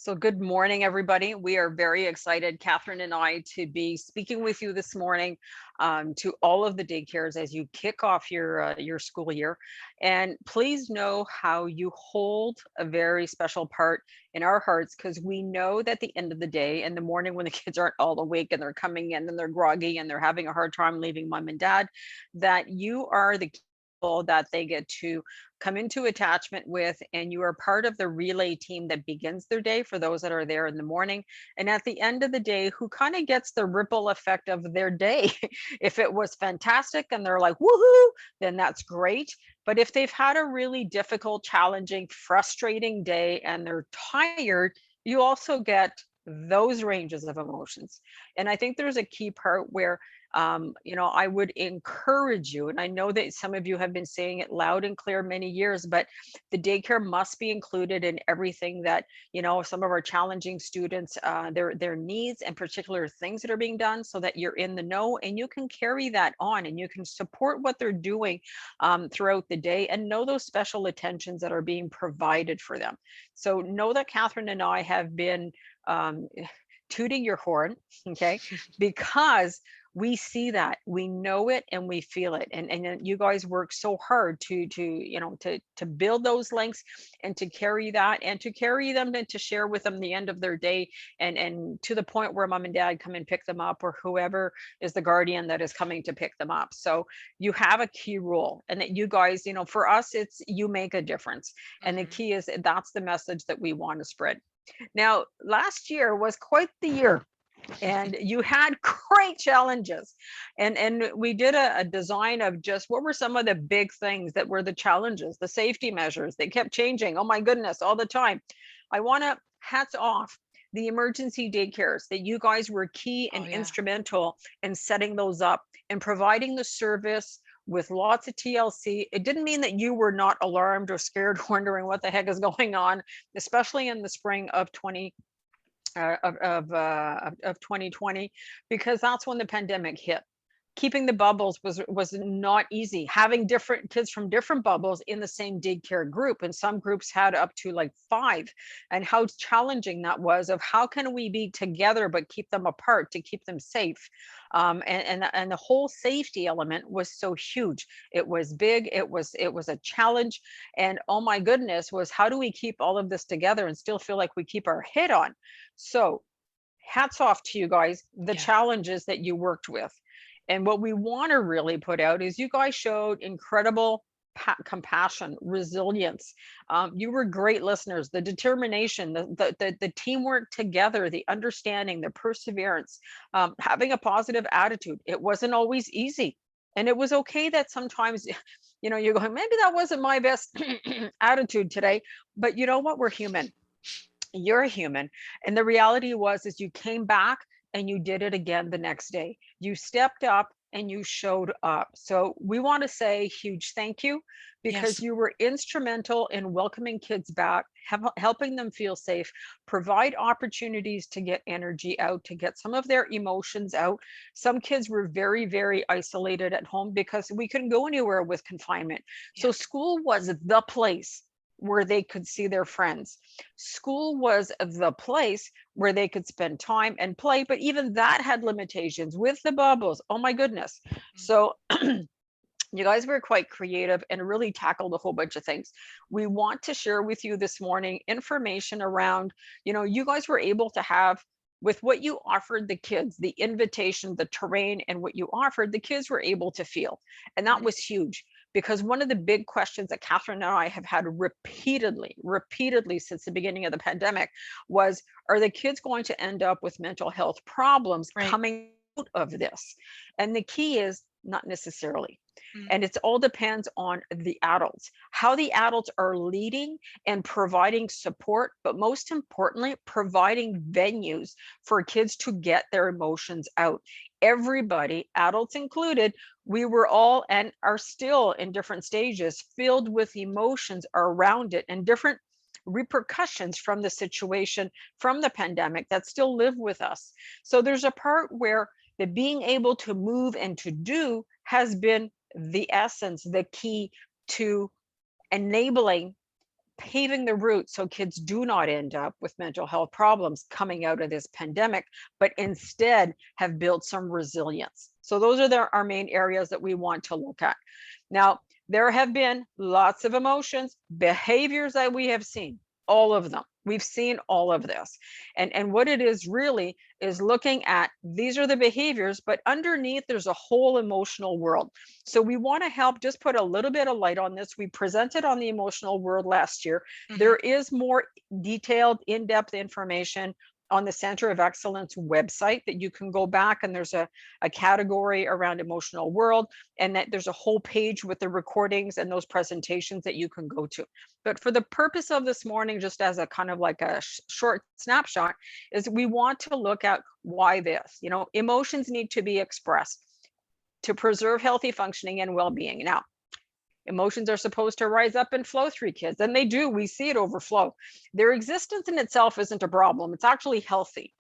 So good morning, everybody. We are very excited, Catherine and I, to be speaking with you this morning to all of the daycares as you kick off your school year. And please know how you hold a very special part in our hearts, because we know that the end of the day, in the morning when the kids aren't all awake and they're coming in and they're groggy and they're having a hard time leaving mom and dad, that you are the people that they get to come into attachment with, and you are part of the relay team that begins their day for those that are there in the morning, and at the end of the day who kind of gets the ripple effect of their day. If it was fantastic and they're like woohoo, then that's great. But if they've had a really difficult, challenging, frustrating day and they're tired, you also get those ranges of emotions. And I think there's a key part where I would encourage you, and I know that some of you have been saying it loud and clear many years, but the daycare must be included in everything that, some of our challenging students, their needs and particular things that are being done, so that you're in the know and you can carry that on and you can support what they're doing throughout the day, and know those special attentions that are being provided for them. So know that Catherine and I have been um, tooting your horn, okay, because we see that, we know it, and we feel it, and then you guys work so hard to build those links and to carry that and to carry them and to share with them the end of their day, and to the point where mom and dad come and pick them up, or whoever is the guardian that is coming to pick them up. So you have a key role, and that you guys, for us, it's you make a difference, and the Mhm. key is that's the message that we want to spread. Now, last year was quite the year, and you had great challenges, and we did a design of just what were some of the big things that were the challenges, the safety measures. They kept changing, oh my goodness, all the time. I want to hats off the emergency daycares, that you guys were key Oh, and yeah. instrumental in setting those up and providing the service with lots of TLC. It didn't mean that you were not alarmed or scared, wondering what the heck is going on, especially in the spring of 2020, because that's when the pandemic hit. Keeping the bubbles was not easy. Having different kids from different bubbles in the same daycare group, and some groups had up to like five, and how challenging that was, of how can we be together but keep them apart to keep them safe. And the whole safety element was so huge. It was big, it was a challenge, and oh my goodness, was how do we keep all of this together and still feel like we keep our head on. So hats off to you guys, the Yeah. challenges that you worked with. And what we want to really put out is you guys showed incredible compassion, resilience. You were great listeners. The determination, the teamwork together, the understanding, the perseverance, having a positive attitude. It wasn't always easy. And it was okay that sometimes, you're going, maybe that wasn't my best attitude today. But you know what? We're human, you're a human. And the reality was is you came back and you did it again the next day. You stepped up and you showed up. So we want to say huge thank you, because Yes. you were instrumental in welcoming kids back, helping them feel safe, provide opportunities to get energy out, to get some of their emotions out. Some kids were very, very isolated at home because we couldn't go anywhere with confinement. Yeah. So school was the place where they could see their friends. School was the place where they could spend time and play, but even that had limitations with the bubbles. Oh my goodness. Mhm. So you guys were quite creative and really tackled a whole bunch of things. We want to share with you this morning information around, you guys were able to have, with what you offered the kids, the invitation, the terrain, and what you offered, the kids were able to feel. And that Mhm. was huge, because one of the big questions that Catherine and I have had repeatedly since the beginning of the pandemic was, are the kids going to end up with mental health problems Right. coming out of this? And the key is not necessarily. Mhm. And it's all depends on the adults, how the adults are leading and providing support, but most importantly, providing venues for kids to get their emotions out. Everybody, adults included, we were all and are still in different stages filled with emotions around it and different repercussions from the situation, from the pandemic, that still live with us. So there's a part where the being able to move and to do has been the essence, the key to enabling paving the route so kids do not end up with mental health problems coming out of this pandemic, but instead have built some resilience. So those are our main areas that we want to look at. Now, there have been lots of emotions, behaviors that we have seen, all of them. We've seen all of this. And what it is really is looking at, these are the behaviors, but underneath there's a whole emotional world. So we want to help just put a little bit of light on this. We presented on the emotional world last year. There is more detailed, in-depth information on the Center of Excellence website that you can go back, and there's a category around emotional world, and that there's a whole page with the recordings and those presentations that you can go to. But for the purpose of this morning, just as a kind of like a short snapshot, is we want to look at why this, emotions need to be expressed to preserve healthy functioning and well-being. Now, emotions are supposed to rise up and flow through kids, and they do. We see it overflow. Their existence in itself isn't a problem. It's actually healthy.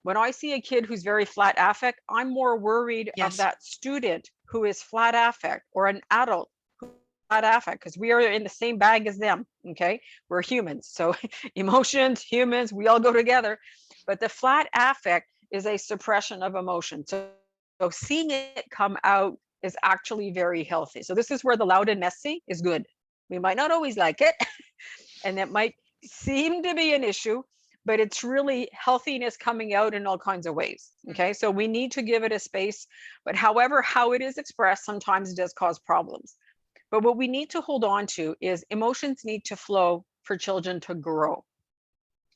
When I see a kid who's very flat affect, I'm more worried of that student who is flat affect, or an adult who is flat affect, because we are in the same bag as them. Okay, we're humans. So emotions, humans, we all go together. But the flat affect is a suppression of emotion. So seeing it come out is actually very healthy. So this is where the loud and messy is good. We might not always like it, and it might seem to be an issue, but it's really healthiness coming out in all kinds of ways. Okay, so we need to give it a space, but however, how it is expressed sometimes does cause problems. But what we need to hold on to is emotions need to flow for children to grow.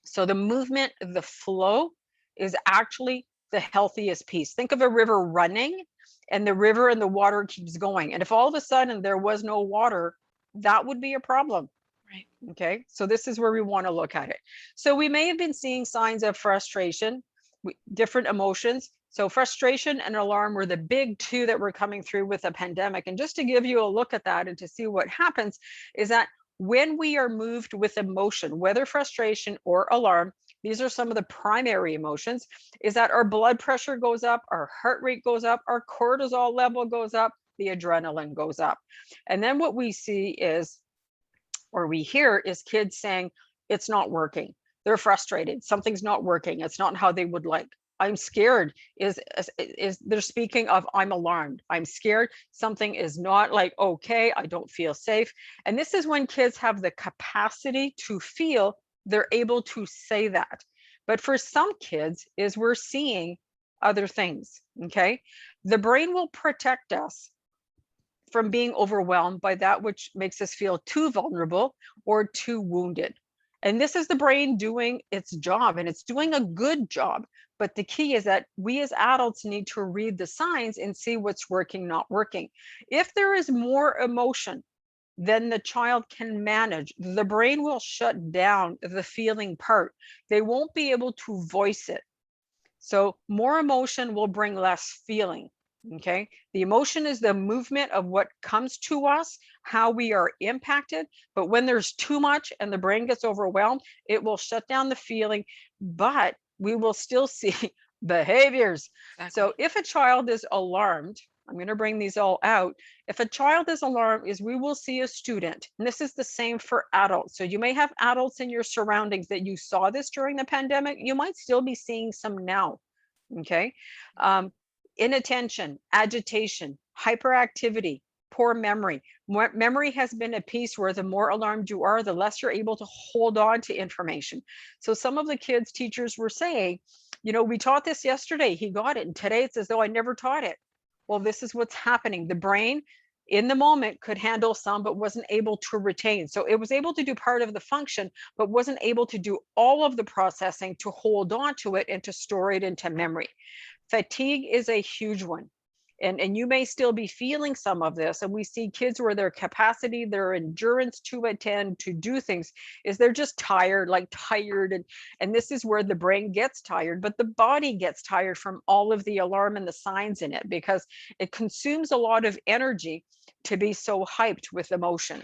So the movement, the flow is actually the healthiest piece. Think of a river running, and the river and the water keeps going. And if all of a sudden there was no water, that would be a problem. Right. Okay, so this is where we want to look at it. So we may have been seeing signs of frustration, different emotions. So frustration and alarm were the big two that were coming through with the pandemic. And just to give you a look at that and to see what happens is that when we are moved with emotion, whether frustration or alarm, these are some of the primary emotions, is that our blood pressure goes up, our heart rate goes up, our cortisol level goes up, the adrenaline goes up. And then what we see is, or we hear, is kids saying, it's not working. They're frustrated. Something's not working. It's not how they would like. I'm scared is they're speaking of, I'm alarmed. I'm scared. Something is not like okay. I don't feel safe. And this is when kids have the capacity to feel, they're able to say that. But for some kids is we're seeing other things. Okay. The brain will protect us from being overwhelmed by that which makes us feel too vulnerable or too wounded. And this is the brain doing its job, and it's doing a good job. But the key is that we as adults need to read the signs and see what's working, not working. If there is more emotion than the child can manage, the brain will shut down the feeling part. They won't be able to voice it. So more emotion will bring less feeling. Okay, the emotion is the movement of what comes to us, how we are impacted. But when there's too much and the brain gets overwhelmed, it will shut down the feeling, but we will still see behaviors. Exactly. So if a child is alarmed, I'm going to bring these all out. If a child is alarmed, is we will see a student, and this is the same for adults. So you may have adults in your surroundings that you saw this during the pandemic. You might still be seeing some now. Okay. Inattention, agitation, hyperactivity, poor memory. Memory has been a piece where the more alarmed you are, the less you're able to hold on to information. So some of the kids' teachers were saying, we taught this yesterday, he got it, and today it's as though I never taught it. Well, this is what's happening. The brain in the moment could handle some, but wasn't able to retain. So it was able to do part of the function, but wasn't able to do all of the processing to hold on to it and to store it into memory. Fatigue is a huge one. And you may still be feeling some of this. And we see kids where their capacity, their endurance to attend, to do things, is they're just tired. And this is where the brain gets tired, but the body gets tired from all of the alarm and the signs in it, because it consumes a lot of energy to be so hyped with emotion.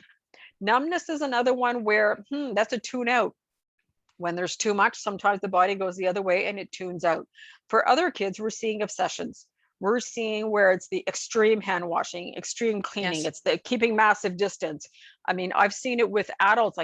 Numbness is another one where, that's a tune out. When there's too much, sometimes the body goes the other way and it tunes out. For other kids, we're seeing obsessions. We're seeing where it's the extreme hand washing, extreme cleaning. It's the keeping massive distance. I mean, I've seen it with adults.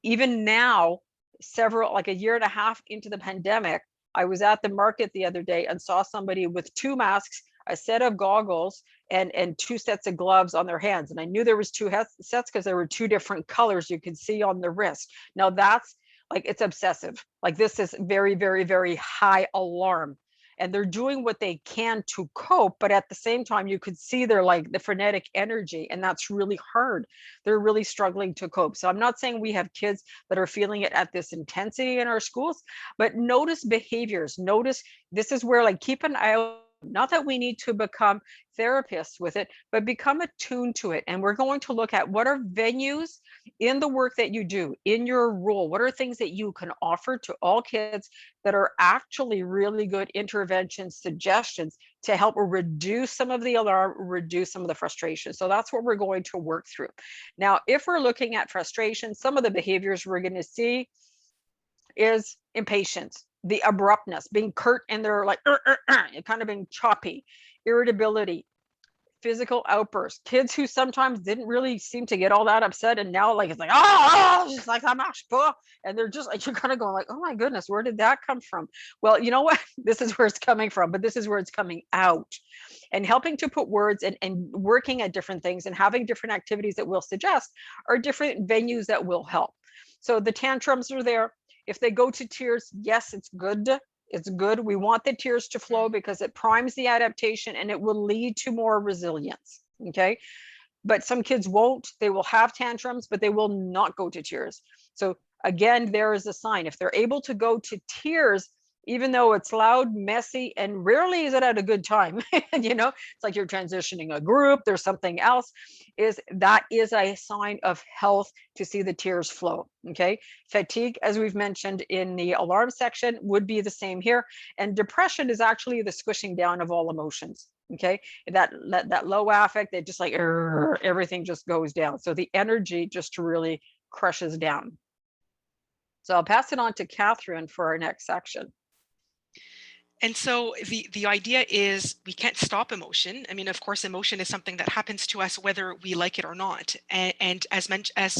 even now, several, like a year and a half into the pandemic, I was at the market the other day and saw somebody with two masks, a set of goggles, and two sets of gloves on their hands. And I knew there was two sets because there were two different colors you could see on the wrist. Now that's like, it's obsessive. Like, this is very, very, very high alarm. And they're doing what they can to cope, but at the same time, you could see they're like the frenetic energy, and that's really hard. They're really struggling to cope. So I'm not saying we have kids that are feeling it at this intensity in our schools, but notice behaviors. Notice, this is where, like, keep an eye out. Not that we need to become therapists with it, but become attuned to it. And we're going to look at what are venues in the work that you do, in your role. What are things that you can offer to all kids that are actually really good intervention suggestions to help reduce some of the alarm, reduce some of the frustration. So that's what we're going to work through. Now, if we're looking at frustration, some of the behaviors we're going to see is impatience, the abruptness, being curt, and they're like, kind of being choppy, irritability, physical outbursts, kids who sometimes didn't really seem to get all that upset, and now, like, it's like, oh, it's like, I'm not, and they're just like, you're kind of going like, oh my goodness, where did that come from? Well, you know what? This is where it's coming from, but this is where it's coming out. And helping to put words, and working at different things and having different activities that we'll suggest are different venues that will help. So the tantrums are there. If they go to tears, yes, it's good. It's good. We want the tears to flow because it primes the adaptation and it will lead to more resilience. Okay. But some kids won't. They will have tantrums, but they will not go to tears. So again, there is a sign. If they're able to go to tears, even though it's loud, messy, and rarely is it at a good time, it's like you're transitioning a group, there's something else, that is a sign of health to see the tears flow. Okay. Fatigue, as we've mentioned in the alarm section, would be the same here. And depression is actually the squishing down of all emotions. Okay. That low affect, that just like, everything just goes down. So the energy just really crushes down. So I'll pass it on to Catherine for our next section. And so the idea is we can't stop emotion. I mean, of course, emotion is something that happens to us whether we like it or not. And as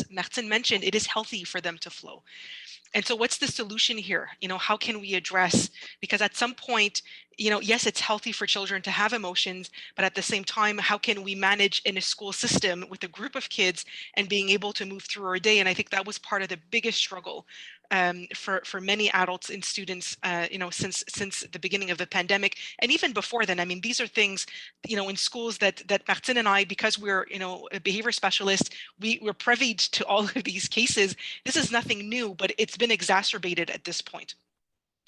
Martin mentioned, it is healthy for them to flow. And so what's the solution here? How can we address, because at some point, yes, it's healthy for children to have emotions, but at the same time, how can we manage in a school system with a group of kids and being able to move through our day? And I think that was part of the biggest struggle for many adults and students, since the beginning of the pandemic, and even before then. I mean, these are things, in schools that Martin and I, because we're, a behavior specialist, we're privy to all of these cases. This is nothing new, but it's been exacerbated at this point.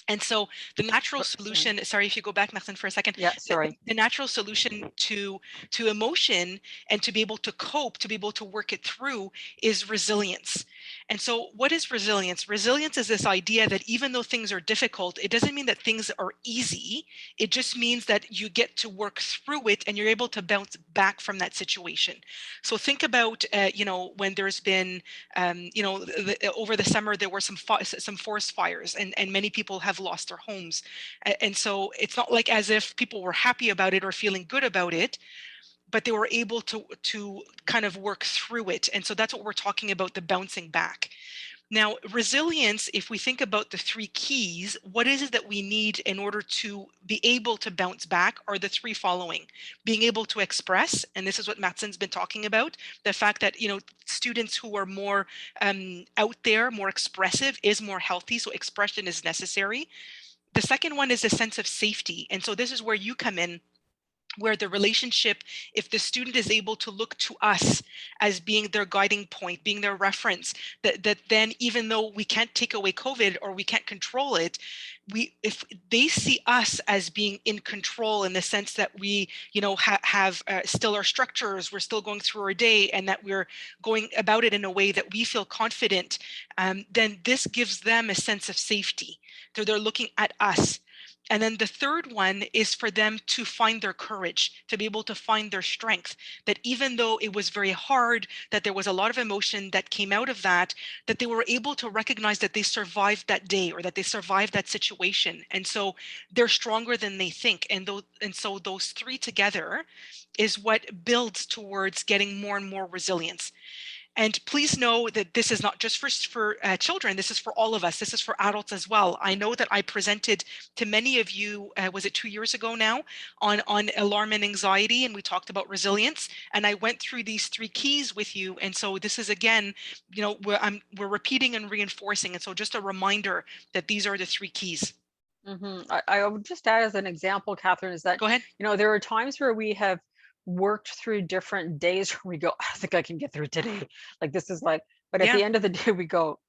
And so the natural solution, sorry, if you go back, Martin, for a second. Yeah, sorry. The natural solution to emotion and to be able to cope, to be able to work it through, is resilience. And so what is resilience? Resilience is this idea that even though things are difficult, it doesn't mean that things are easy. It just means that you get to work through it and you're able to bounce back from that situation. So think about, when there's been, over the summer, there were some forest fires, and many people have lost their homes. And so it's not like as if people were happy about it or feeling good about it, but they were able to kind of work through it. And so that's what we're talking about, the bouncing back. Now, resilience, if we think about the three keys, what is it that we need in order to be able to bounce back are the three following. Being able to express, and this is what Matsson's been talking about, the fact that, students who are more out there, more expressive, is more healthy, so expression is necessary. The second one is a sense of safety. And so this is where you come in, where the relationship, if the student is able to look to us as being their guiding point, being their reference, that then, even though we can't take away COVID or we can't control it, if they see us as being in control, in the sense that we, have still our structures, we're still going through our day, and that we're going about it in a way that we feel confident, then this gives them a sense of safety. So they're looking at us. And then the third one is for them to find their courage, to be able to find their strength, that even though it was very hard, that there was a lot of emotion that came out of that they were able to recognize that they survived that day, or that they survived that situation. And so they're stronger than they think. And so those three together is what builds towards getting more and more resilience. And please know that this is not just for children, this is for all of us. This is for adults as well. I know that I presented to many of you, was it 2 years ago now, on alarm and anxiety, and we talked about resilience, and I went through these 3 keys with you. And so this is, again, we're repeating and reinforcing. And so just a reminder that these are the 3 keys. I would just add as an example, Catherine, is that, Go ahead. there are times where we have worked through different days where we go, I think I can get through today. Like this is like, but at Yeah. the end of the day, we go,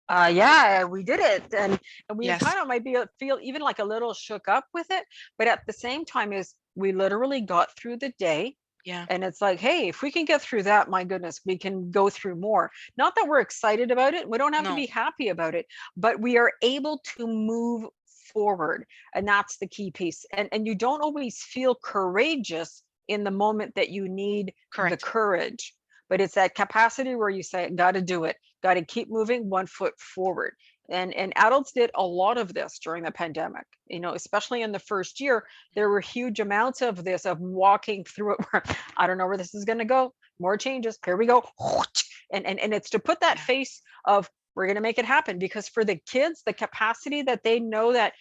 yeah, we did it. And we Yes. kind of might be feel even like a little shook up with it. But at the same time is we literally got through the day. Yeah. And it's like, hey, if we can get through that, my goodness, we can go through more. Not that we're excited about it. We don't have to No. be happy about it, but we are able to move forward. And that's the key piece. And you don't always feel courageous in the moment that you need the Correct. courage. But it's that capacity where you say, gotta do it, gotta keep moving 1 foot forward. And adults did a lot of this during the pandemic, especially in the first year. There were huge amounts of this, of walking through it where I don't know where this is going to go, more changes, here we go. And it's to put that Yeah. face of we're going to make it happen, because for the kids, the capacity that they know that,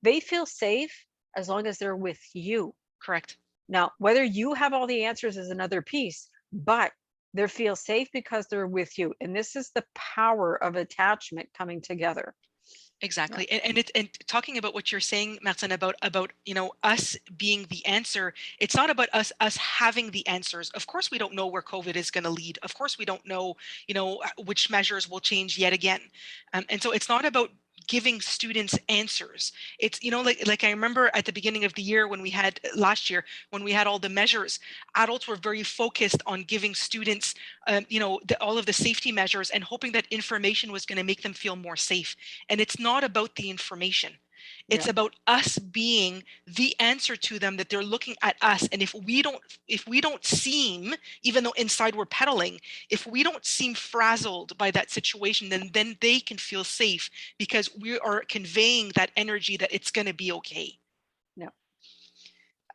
they feel safe as long as they're with you. Correct. Now, whether you have all the answers is another piece, but they feel safe because they're with you. And this is the power of attachment coming together. Yeah. Exactly. And talking about what you're saying, Martin, about us being the answer, it's not about us having the answers. Of course, we don't know where COVID is going to lead. Of course, we don't know, which measures will change yet again. And so it's not about giving students answers. It's, like I remember at the beginning of the year when we had last year, when we had all the measures, adults were very focused on giving students, all of the safety measures, and hoping that information was going to make them feel more safe. And it's not about the information. It's Yeah. about us being the answer to them, that they're looking at us. And if we don't seem, even though inside we're pedaling, if we don't seem frazzled by that situation, then they can feel safe, because we are conveying that energy that it's going to be okay. Yeah.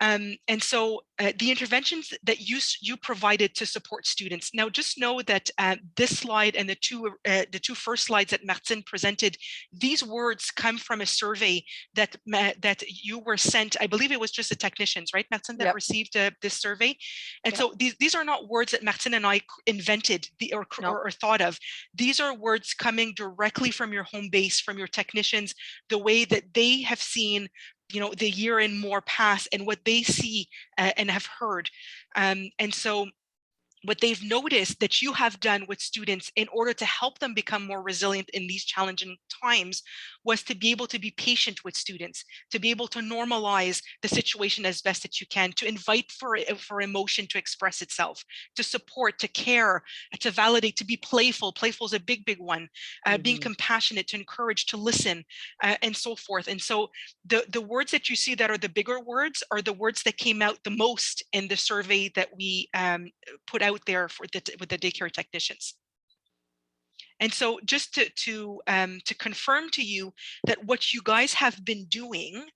And so the interventions that you provided to support students. Now, just know that this slide and the two first slides that Martin presented, these words come from a survey that you were sent. I believe it was just the technicians, right, Martin, that Yep. received this survey. And Yep. so these are not words that Martin and I invented No. or thought of. These are words coming directly from your home base, from your technicians, the way that they have seen the year and more pass, and what they see and have heard. And so what they've noticed that you have done with students in order to help them become more resilient in these challenging times was to be able to be patient with students, to be able to normalize the situation as best that you can, to invite for emotion to express itself, to support, to care, to validate, to be playful. Playful is a big one. Being compassionate, to encourage, to listen, and so forth. And so the words that you see that are the bigger words are the words that came out the most in the survey that we put out there with the daycare technicians. And so just to confirm to you that what you guys have been doing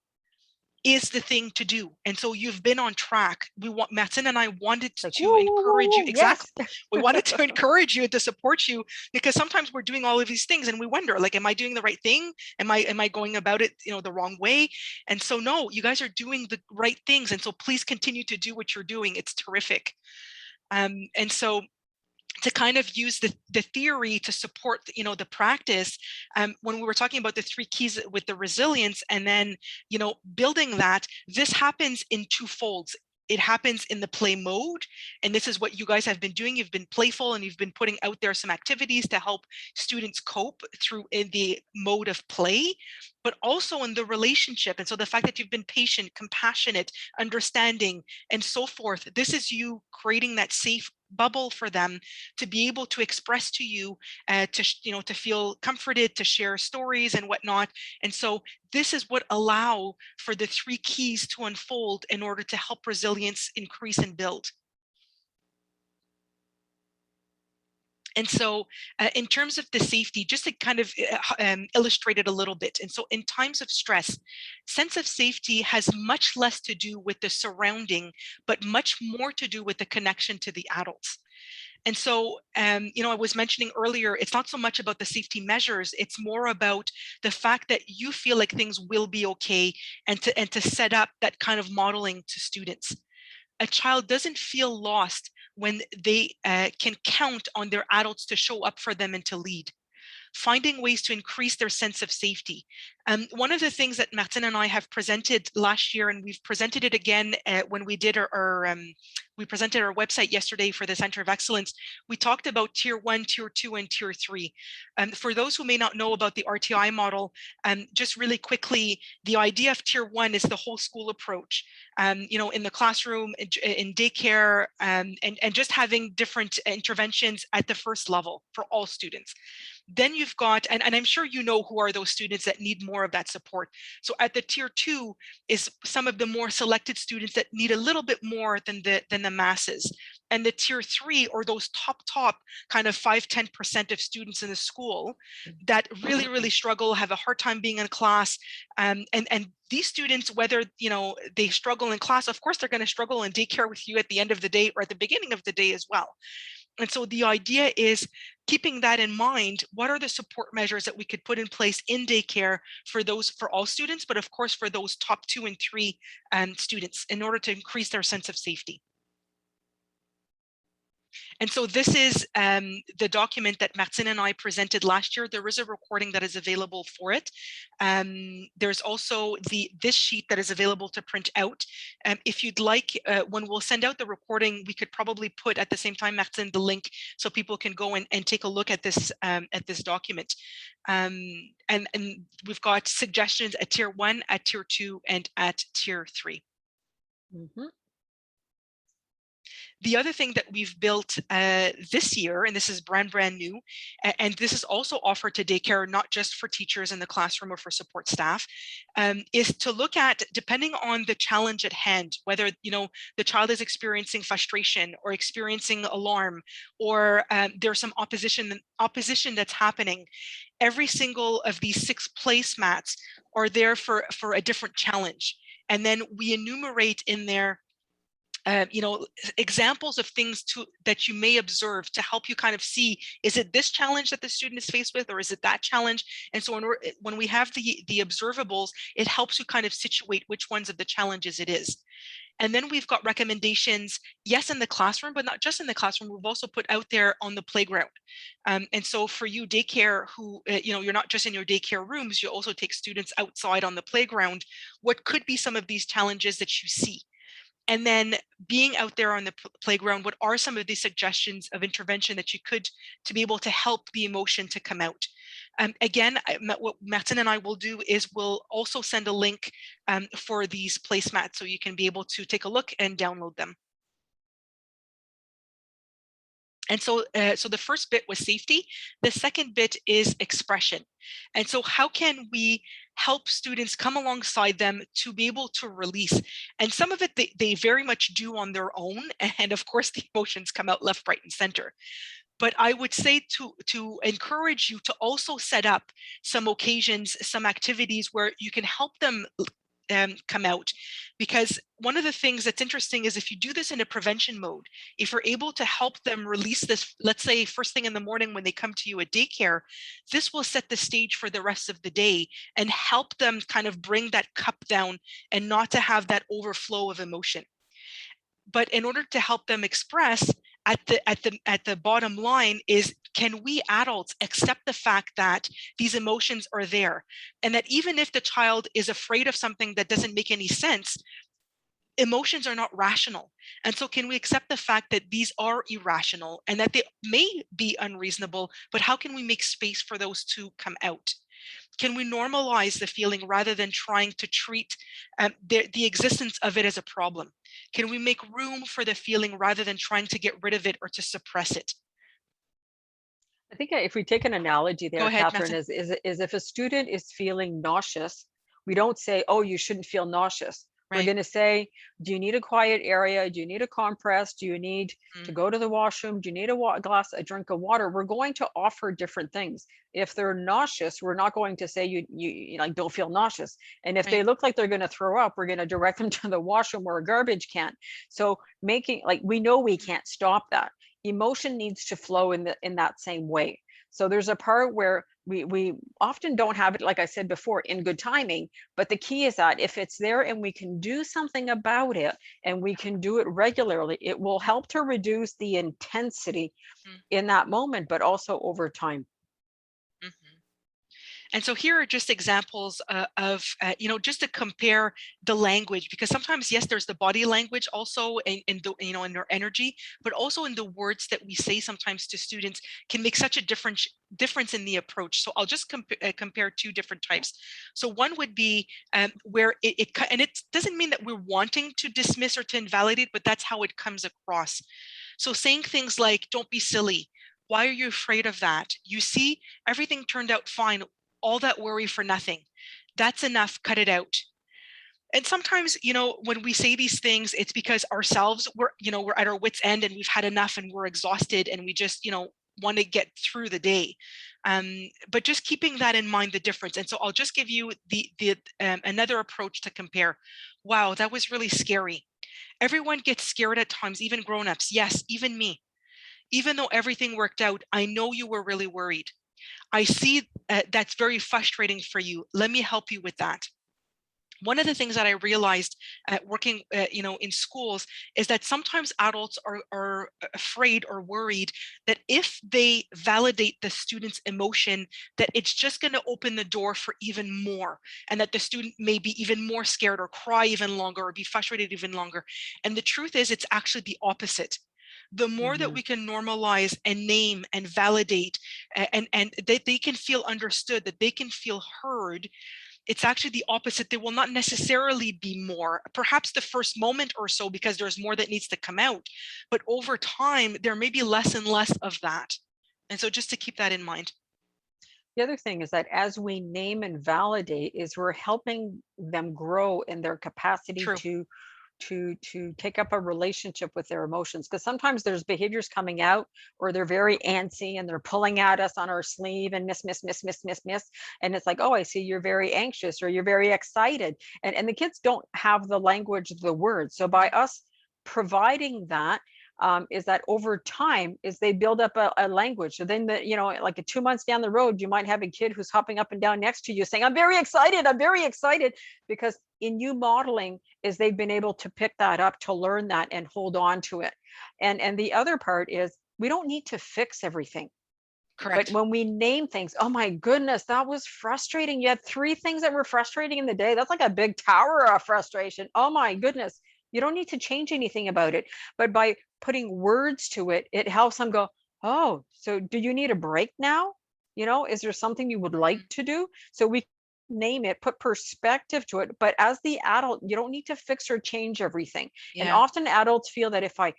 is the thing to do. And so you've been on track. Martin and I wanted Like, to woo, woo, woo, encourage you. woo. Exactly. Yes. We wanted to encourage you, to support you, because sometimes we're doing all of these things and we wonder, like, am I doing the right thing? Am I going about it, the wrong way? And so, no, you guys are doing the right things. And so please continue to do what you're doing. It's terrific. And so to kind of use the theory to support the practice, when we were talking about the 3 keys with the resilience, and then building that, this happens in 2 folds. It happens in the play mode, and this is what you guys have been doing. You've been playful, and you've been putting out there some activities to help students cope through in the mode of play, but also in the relationship. And so the fact that you've been patient, compassionate, understanding, and so forth, this is you creating that safe bubble for them to be able to express to you, to feel comforted, to share stories and whatnot. And so this is what allow for the 3 keys to unfold in order to help resilience increase and build. And so in terms of the safety, just to kind of illustrate it a little bit. And so in times of stress, sense of safety has much less to do with the surrounding, but much more to do with the connection to the adults. And so, I was mentioning earlier, it's not so much about the safety measures, it's more about the fact that you feel like things will be okay, and to set up that kind of modeling to students. A child doesn't feel lost when they can count on their adults to show up for them and to lead. Finding ways to increase their sense of safety. One of the things that Martin and I have presented last year, and we've presented it again when we did we presented our website yesterday for the Center of Excellence. We talked about Tier 1, Tier 2, and Tier 3. For those who may not know about the RTI model, just really quickly, the idea of Tier 1 is the whole school approach. In the classroom, in daycare, and just having different interventions at the first level for all students. Then you've got, and I'm sure you know who are those students that need more of that support. So at the Tier 2 is some of the more selected students that need a little bit more than the masses. And the Tier 3, or those top kind of 5-10% of students in the school that really, really struggle, have a hard time being in class. And these students, whether they struggle in class, of course they're going to struggle in daycare with you at the end of the day or at the beginning of the day as well. And so the idea is keeping that in mind. What are the support measures that we could put in place in daycare for all students, but of course for those top 2 and 3 students, in order to increase their sense of safety? And so this is the document that Martin and I presented last year. There is a recording that is available for it. There's also this sheet that is available to print out. If you'd like, when we'll send out the recording, we could probably put at the same time, Martin, the link so people can go and take a look at this document. And we've got suggestions at Tier 1, at Tier 2, and at Tier 3. Mm-hmm. The other thing that we've built this year, and this is brand new, and this is also offered to daycare, not just for teachers in the classroom or for support staff, is to look at, depending on the challenge at hand, whether the child is experiencing frustration or experiencing alarm, or there's some opposition that's happening. Every single of these 6 placemats are there for a different challenge, and then we enumerate in there examples of things that you may observe to help you kind of see, is it this challenge that the student is faced with, or is it that challenge? And so when we have the observables, it helps you kind of situate which ones of the challenges it is. And then we've got recommendations, yes, in the classroom, but not just in the classroom. We've also put out there on the playground. And so for you daycare, who, you're not just in your daycare rooms, you also take students outside on the playground. What could be some of these challenges that you see? And then being out there on the playground, what are some of these suggestions of intervention that you could, to be able to help the emotion to come out? Again, what Martin and I will do is we'll also send a link for these placemats, so you can be able to take a look and download them. And so, so the first bit was safety. The second bit is expression. And so how can we help students come alongside them to be able to release? And some of it they very much do on their own. And of course, the emotions come out left, right, and center. But I would say to encourage you to also set up some occasions, some activities where you can help them come out. Because one of the things that's interesting is if you do this in a prevention mode, if you're able to help them release this, let's say first thing in the morning when they come to you at daycare, this will set the stage for the rest of the day and help them kind of bring that cup down and not to have that overflow of emotion. But in order to help them express, at the bottom line is, can we adults accept the fact that these emotions are there, and that even if the child is afraid of something that doesn't make any sense, emotions are not rational. And so can we accept the fact that these are irrational and that they may be unreasonable, but how can we make space for those to come out? Can we normalize the feeling rather than trying to treat the existence of it as a problem? Can we make room for the feeling rather than trying to get rid of it or to suppress it? I think if we take an analogy Go there, ahead, Catherine, Martin. is if a student is feeling nauseous, we don't say, oh, you shouldn't feel nauseous. We're Right. going to say, do you need a quiet area? Do you need a compress? Do you need to Mm, go to the washroom? Do you need a drink of water? We're going to offer different things. If they're nauseous, we're not going to say you like don't feel nauseous. And if they right. look like they're going to throw up, we're going to direct them to the washroom or a garbage can. So making, like, we know we can't stop that. emotion needs to flow in that same way. So there's a part where we often don't have it, like I said before, in good timing. But the key is that if it's there and we can do something about it, and we can do it regularly, it will help to reduce the intensity in that moment, but also over time. Mm-hmm. And so here are just examples of, just to compare the language, because sometimes, yes, there's the body language also in the, in our energy, but also in the words that we say sometimes to students can make such a difference in the approach. So I'll just compare two different types. So one would be where and it doesn't mean that we're wanting to dismiss or to invalidate, but that's how it comes across. So saying things like, don't be silly. Why are you afraid of that? You see, everything turned out fine. All that worry for nothing. That's enough. Cut it out. And sometimes, when we say these things, it's because ourselves, we're at our wits' end and we've had enough and we're exhausted and we just, want to get through the day. But just keeping that in mind, the difference. And so I'll just give you the another approach to compare. Wow, that was really scary. Everyone gets scared at times, even grown-ups. Yes, even me. Even though everything worked out, I know you were really worried. I see that's very frustrating for you. Let me help you with that. One of the things that I realized working, in schools is that sometimes adults are afraid or worried that if they validate the student's emotion, that it's just going to open the door for even more, and that the student may be even more scared or cry even longer or be frustrated even longer. And the truth is, it's actually the opposite. The more that Mhm. we can normalize and name and validate, and that they can feel understood, that they can feel heard, it's actually the opposite. There will not necessarily be more, perhaps the first moment or so, because there's more that needs to come out. But over time, there may be less and less of that. And so just to keep that in mind. The other thing is that as we name and validate, is we're helping them grow in their capacity True. to take up a relationship with their emotions, because sometimes there's behaviors coming out, or they're very antsy and they're pulling at us on our sleeve and miss, and it's like, oh, I see you're very anxious or you're very excited, and the kids don't have the language of the words. So by Mhm. us providing that, is that over time is they build up a language. So then, like 2 months down the road, you might have a kid who's hopping up and down next to you saying, I'm very excited, because in you modeling is they've been able to pick that up, to learn that and hold on to it. And the other part is, we don't need to fix everything. But Correct. when we name things, oh my goodness, that was frustrating. You had 3 things that were frustrating in the day. That's like a big tower of frustration. Oh my goodness. You don't need to change anything about it. But by putting words to it, it helps them go, oh, so do you need a break now? Is there something you would like Mhm. to do? So we name it, put perspective to it. But as the adult, you don't need to fix or change everything. And Yeah. often adults feel that if I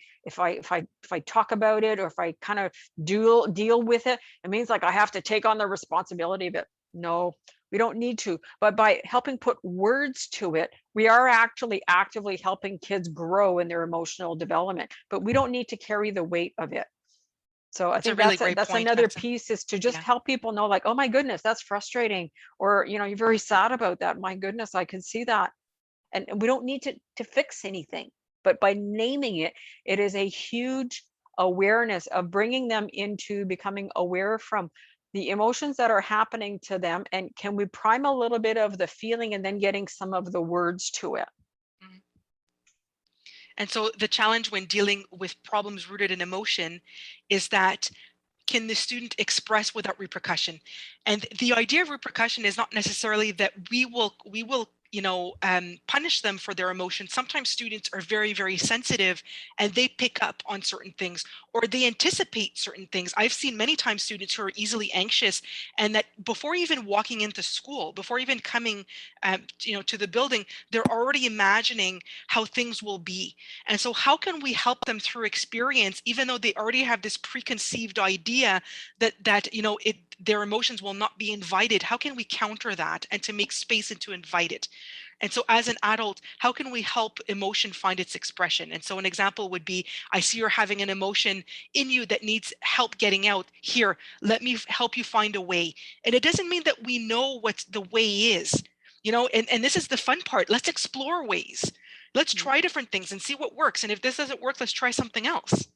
talk about it, or if I kind of deal with it, it means like I have to take on the responsibility of it. No, we don't need to. But by helping put words to it, we are actually actively helping kids grow in their emotional development. But we don't need to carry the weight of it. So I That's a think really that's great that's point, another Maxim. piece, is to just Yeah. help people know, like, oh my goodness, that's frustrating, or you're very sad about that. My goodness, I can see that. And we don't need to fix anything. But by naming it, it is a huge awareness of bringing them into becoming aware from the emotions that are happening to them, and can we prime a little bit of the feeling, and then getting some of the words to it. Mhm. And so the challenge when dealing with problems rooted in emotion is that, can the student express without repercussion? And the idea of repercussion is not necessarily that we will punish them for their emotions. Sometimes students are very, very sensitive and they pick up on certain things, or they anticipate certain things. I've seen many times students who are easily anxious, and that before even walking into school, before even coming to the building, they're already imagining how things will be. And so how can we help them through experience, even though they already have this preconceived idea that their emotions will not be invited? How can we counter that and to make space and to invite it? And so as an adult, how can we help emotion find its expression? And so an example would be, I see you're having an emotion in you that needs help getting out. Here, let me help you find a way. And it doesn't mean that we know what the way is, and this is the fun part. Let's explore ways. Let's Mm. try different things and see what works. And if this doesn't work, let's try something else.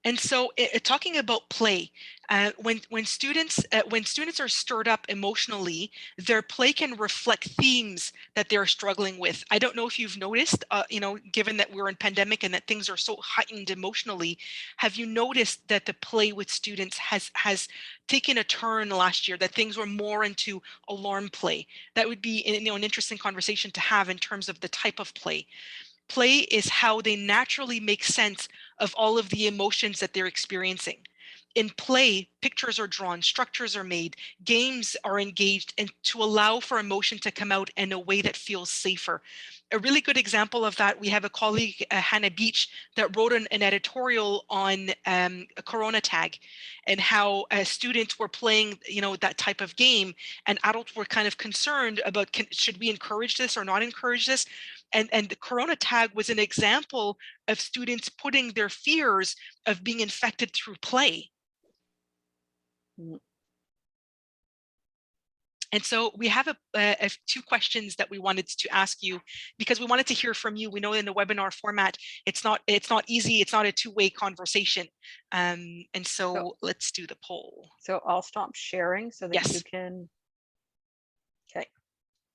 And so, talking about play, when students are stirred up emotionally, their play can reflect themes that they're struggling with. I don't know if you've noticed, given that we're in pandemic and that things are so heightened emotionally, have you noticed that the play with students has taken a turn last year? That things were more into alarm play. That would be an interesting conversation to have in terms of the type of play. Play is how they naturally make sense of all of the emotions that they're experiencing. In play, pictures are drawn, structures are made, games are engaged, and to allow for emotion to come out in a way that feels safer. A really good example of that, we have a colleague, Hannah Beach, that wrote an editorial on a Corona tag and how students were playing, that type of game, and adults were kind of concerned about should we encourage this or not encourage this. And the Corona tag was an example of students putting their fears of being infected through play. Mm. And so we have two questions that we wanted to ask you, because we wanted to hear from you. We know in the webinar format, it's not easy. It's not a two-way conversation. And so let's do the poll. So I'll stop sharing so that you Yes. can. Okay.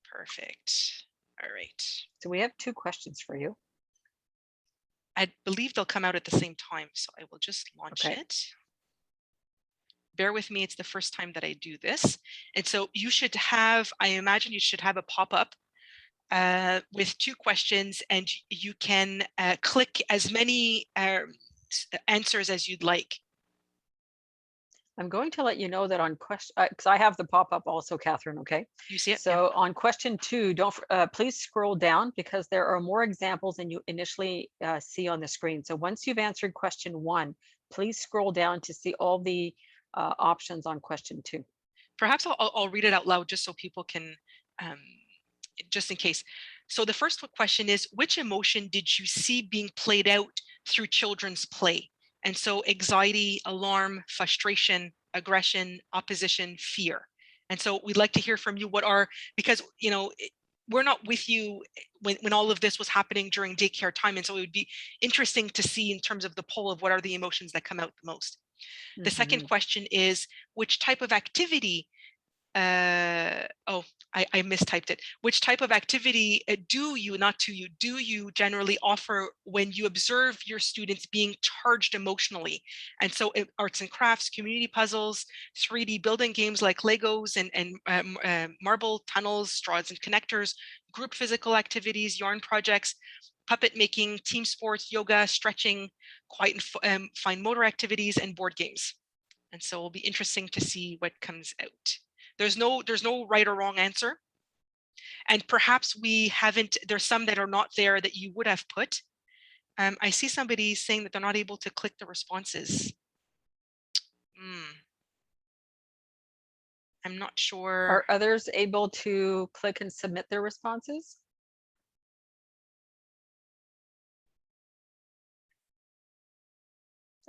Perfect. All right. So we have two questions for you. I believe they'll come out at the same time, so I will just launch it. Bear with me, it's the first time that I do this. And so you should have, I imagine you should have a pop-up with two questions, and you can click as many answers as you'd like. I'm going to let you know that on question, because I have the pop-up also, Catherine, okay? You see it? So on question 2, please scroll down, because there are more examples than you initially see on the screen. So once you've answered question 1, please scroll down to see all the options on question 2. Perhaps I'll read it out loud just so people can, just in case. So the first question is, which emotion did you see being played out through children's play? And so anxiety, alarm, frustration, aggression, opposition, fear. And so we'd like to hear from you because, we're not with you when all of this was happening during daycare time. And so it would be interesting to see in terms of the poll of what are the emotions that come out the most. The second question is, which type of activity I mistyped it. Which type of activity do you generally offer when you observe your students being charged emotionally? And so arts and crafts, community puzzles, 3D building games like Legos and marble tunnels, straws and connectors, group physical activities, yarn projects, puppet making, team sports, yoga, stretching, quiet and fine motor activities, and board games. And so it'll be interesting to see what comes out. There's no right or wrong answer. And perhaps there's some that are not there that you would have put. I see somebody saying that they're not able to click the responses. I'm not sure. Are others able to click and submit their responses?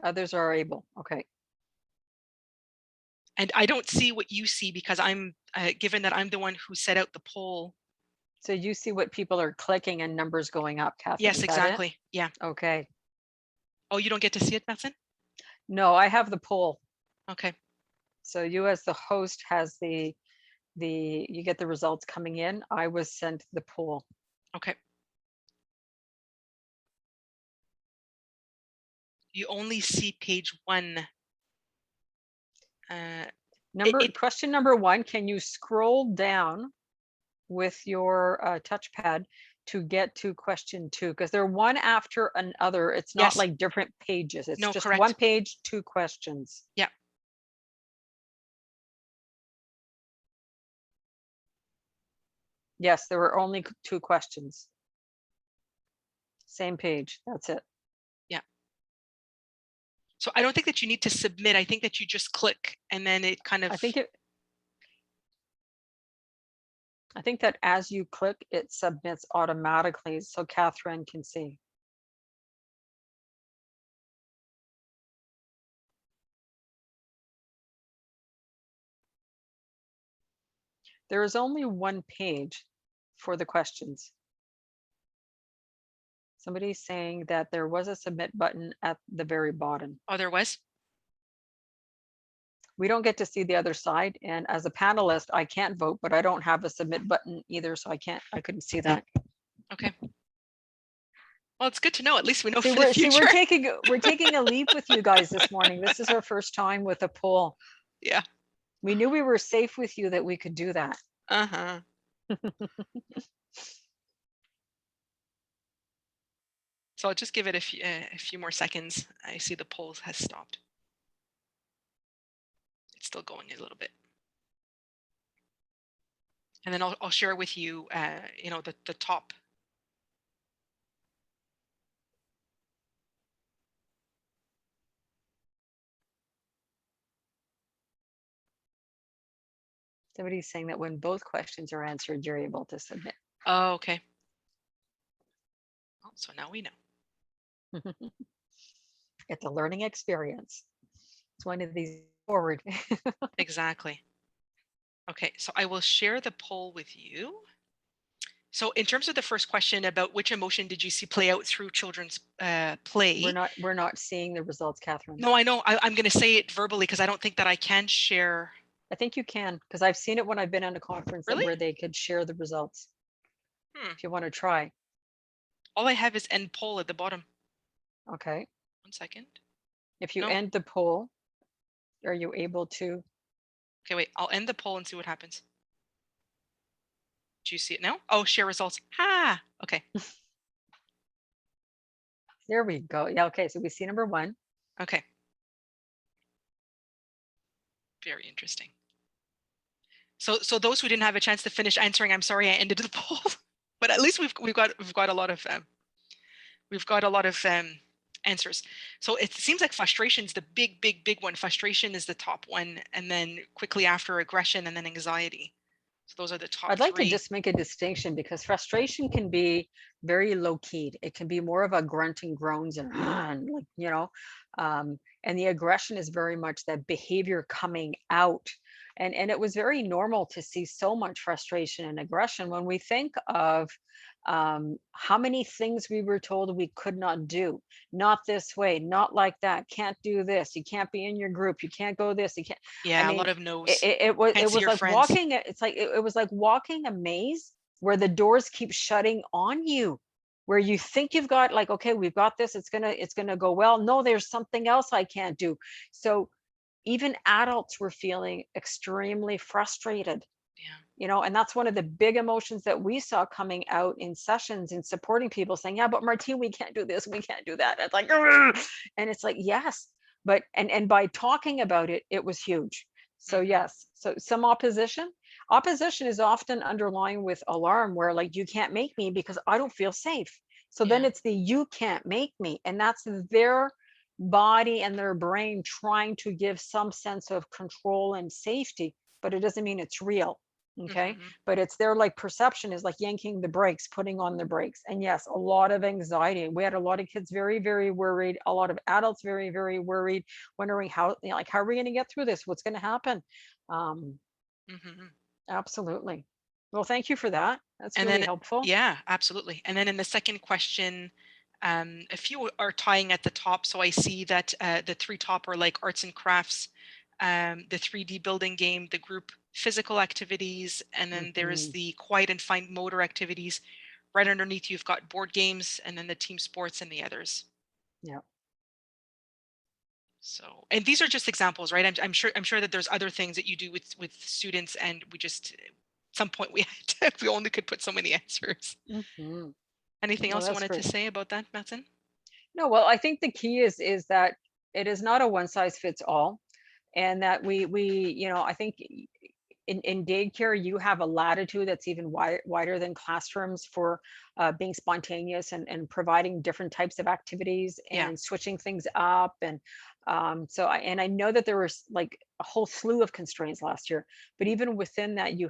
Others are able, okay. And I don't see what you see, because I'm given that I'm the one who set out the poll. So you see what people are clicking and numbers going up, Catherine? Yes, exactly. Yeah. Okay. Oh, you don't get to see it, Matson? No, I have the poll. Okay. So you as the host has you get the results coming in. I was sent the poll. Okay. You only see page 1. Question number 1, can you scroll down with your touchpad to get to question 2? Because they're one after another. It's not like different pages. It's just correct. one page, 2 questions. Yeah. Yes, there were only 2 questions. Same page. That's it. Yeah. So I don't think that you need to submit. I think that you just click, and then it kind of. I think that as you click, it submits automatically, so Catherine can see. There is only one page for the questions. Somebody's saying that there was a submit button at the very bottom. Oh, there was? We don't get to see the other side, and as a panelist, I can't vote, but I don't have a submit button either, so I couldn't see that. Okay. Well, it's good to know. At least we know See, for the we're see, future. we're taking a leap with you guys this morning. This is our first time with a poll. Yeah. We knew we were safe with you that we could do that. Uh-huh. So I'll just give it a few more seconds. I see the poll has stopped. It's still going a little bit. And then I'll share with you, you know, the top. Somebody's saying that when both questions are answered, you're able to submit. Oh, okay. Oh, so now we know. It's a learning experience. It's one of these forward. Exactly. Okay, so I will share the poll with you. So in terms of the first question about which emotion did you see play out through children's play? We're not seeing the results, Catherine. No, I know. I'm going to say it verbally because I don't think that I can share. I think you can, because I've seen it when I've been on a conference Really? where they could share the results. Hmm. If you want to try. All I have is end poll at the bottom. Okay. 1 second. If you No. end the poll, are you able to? Okay, wait. I'll end the poll and see what happens. Do you see it now? Oh, share results. Ha! Okay. There we go. Yeah, okay. So we see number one. Okay. Very interesting. So those who didn't have a chance to finish answering, I'm sorry I ended the poll, but at least we've got a lot of answers. So it seems like frustration is the big one. Frustration is the top one, and then quickly after aggression, and then anxiety. So those are the top I'd like to three. just make a distinction because frustration can be very low keyed. It can be more of a grunting groans and like, and the aggression is very much that behavior coming out. And it was very normal to see so much frustration and aggression when we think of how many things we were told we could not do, not this way, not like that, can't do this, you can't be in your group, you can't go this, you can't. I Yeah, a mean, lot of no's. it Can't see was your like friends. walking it was like walking a maze where the doors keep shutting on you, where you think you've got like, okay, we've got this, it's gonna go well. No, there's something else I can't do. So even adults were feeling extremely frustrated, Yeah. and that's one of the big emotions that we saw coming out in sessions and supporting people saying, yeah, but Martine, we can't do this, we can't do that. It's like, "Ugh." And it's like, yes, but and by talking about it, it was huge. So Hmm. yes, so some opposition is often underlying with alarm, where like, you can't make me because I don't feel safe. So then Yeah. it's the you can't make me, and that's their body and their brain trying to give some sense of control and safety, but it doesn't mean it's real. Okay. Hmm. But it's their like perception is like yanking the brakes, putting on the brakes. And yes, a lot of anxiety. We had a lot of kids very, very worried, a lot of adults very, very worried, wondering how, like, how are we going to get through this? What's going to happen? Um, Hmm. Absolutely. Well, thank you for that. That's And really then, helpful. yeah, absolutely. And then in the second question, a few are tying at the top. So I see that the three top are like arts and crafts, the 3D building game, the group physical activities, and then there's Mhm. the quiet and fine motor activities. Right underneath, you've got board games, and then the team sports and the others. Yeah. So, and these are just examples, right? I'm sure that there's other things that you do with students, and we just at some point we had we only could put so many answers. Mhm. Anything No, else you that's wanted to great. say about that, Matson? No, well, I think the key is that it is not a one size fits all, and that I think in daycare you have a latitude that's even wider than classrooms for being spontaneous and providing different types of activities Yeah, and switching things up. And I know that there was like a whole slew of constraints last year, but even within that you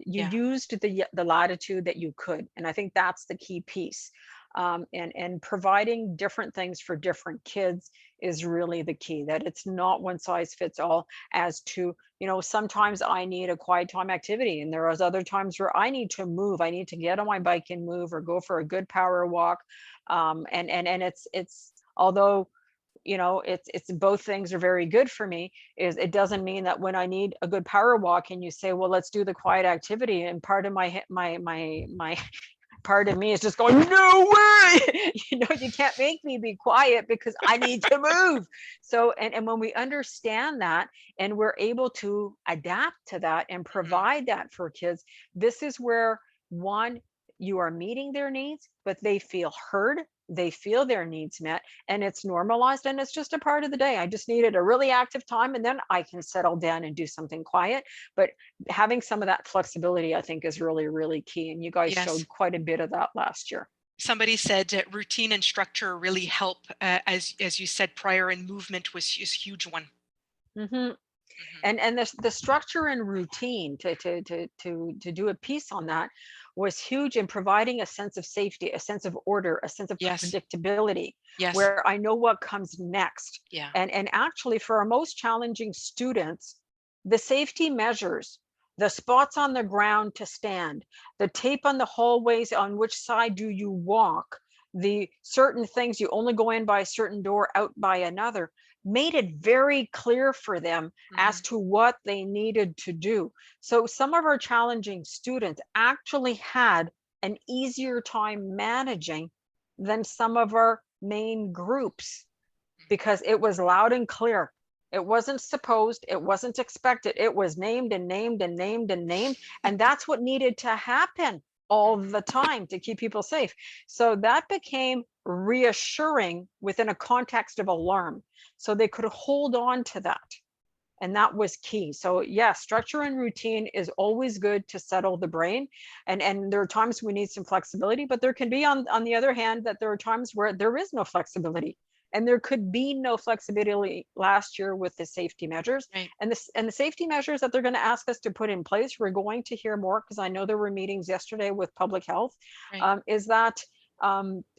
yeah. used the latitude that you could, and I think that's the key piece. And providing different things for different kids is really the key, that it's not one size fits all. As to, sometimes I need a quiet time activity, and there are other times where I need to move, I need to get on my bike and move, or go for a good power walk. And it's although, it's both things are very good for me, is it doesn't mean that when I need a good power walk and you say, well, let's do the quiet activity, and part of my part of me is just going, no way. You can't make me be quiet because I need to move. So, and when we understand that, and we're able to adapt to that and Mhm. provide that for kids, this is where, one, you are meeting their needs, but they feel heard, they feel their needs met, and it's normalized, and it's just a part of the day. I just needed a really active time, and then I can settle down and do something quiet. But having some of that flexibility, I think, is really, really key. And you guys Yes. showed quite a bit of that last year. Somebody said routine and structure really help, as you said prior, and movement is a huge one. Hmm. Mhm. And the structure and routine to do a piece on that was huge in providing a sense of safety, a sense of order, a sense of Yes. predictability, Yes. where I know what comes next. Yeah. And actually, for our most challenging students, the safety measures, the spots on the ground to stand, the tape on the hallways, on which side do you walk, the certain things, you only go in by a certain door, out by another, made it very clear for them as Mhm. to what they needed to do. So some of our challenging students actually had an easier time managing than some of our main groups, because it was loud and clear. It wasn't supposed, it wasn't expected. It was named and named and named and named. And that's what needed to happen all Mhm. the time to keep people safe. So that became reassuring within a context of alarm. So they could hold on to that. And that was key. So yes, structure and routine is always good to settle the brain. And there are times we need some flexibility, but there can be, on the other hand, that there are times where there is no flexibility. And there could be no flexibility last year with the safety measures. Right. And the safety measures that they're going to ask us to put in place, we're going to hear more, because I know there were meetings yesterday with public health, Right. is that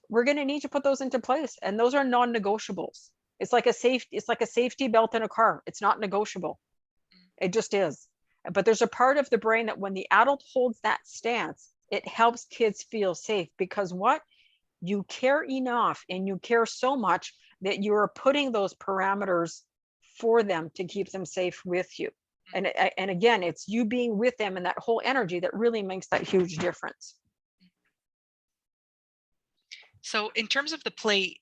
we're going to need to put those into place. And those are non-negotiables. It's like a safety belt in a car. It's not negotiable. Mm. It just is. But there's a part of the brain that when the adult holds that stance, it helps kids feel safe, because what? You care enough, and you care so much that you're putting those parameters for them to keep them safe with you. And again, it's you being with them and that whole energy that really makes that huge difference. So in terms of the play,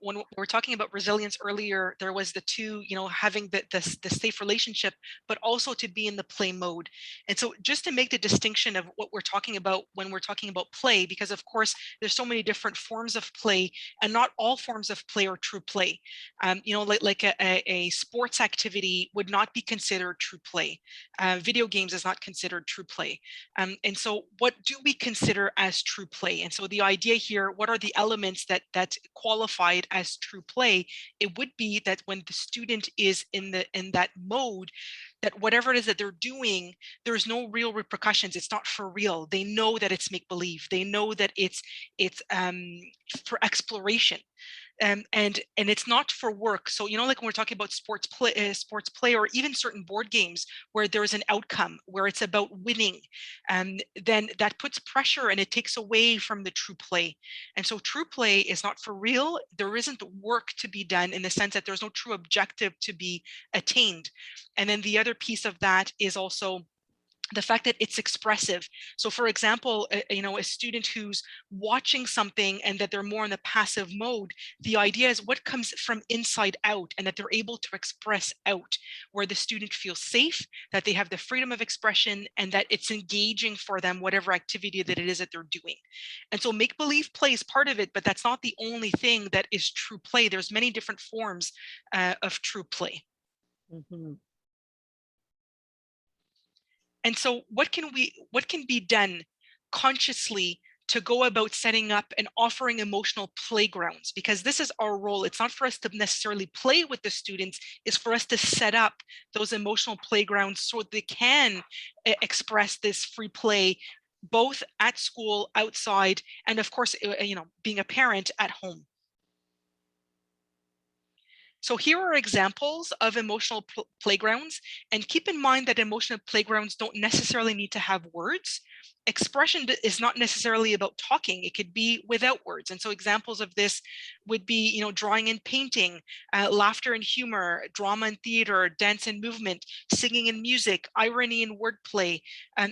when we were talking about resilience earlier, there was the two, having the safe relationship, but also to be in the play mode. And so just to make the distinction of what we're talking about when we're talking about play, because of course there's so many different forms of play, and not all forms of play are true play. Like a sports activity would not be considered true play. Video games is not considered true play. And so what do we consider as true play? And so the idea here, what are the elements that qualify it as true play? It would be that when the student is in that mode, that whatever it is that they're doing, there's no real repercussions. It's not for real. They know that it's make believe. They know that it's for exploration. And it's not for work. So like when we're talking about sports play, or even certain board games where there's an outcome, where it's about winning, then that puts pressure and it takes away from the true play. And so true play is not for real. There isn't work to be done, in the sense that there's no true objective to be attained. And then the other piece of that is also the fact that it's expressive. So for example, a student who's watching something and that they're more in the passive mode, the idea is what comes from inside out, and that they're able to express out, where the student feels safe, that they have the freedom of expression, and that it's engaging for them, whatever activity that it is that they're doing. And so make believe play is part of it, but that's not the only thing that is true play. There's many different forms of true play. Mhm. And so what can be done consciously to go about setting up and offering emotional playgrounds? Because this is our role. It's not for us to necessarily play with the students, it's for us to set up those emotional playgrounds so they can express this free play both at school, outside, and of course, being a parent at home. So here are examples of emotional playgrounds, and keep in mind that emotional playgrounds don't necessarily need to have words. Expression is not necessarily about talking. It could be without words. And so examples of this would be, drawing and painting, laughter and humor, drama and theater, dance and movement, singing and music, irony and wordplay,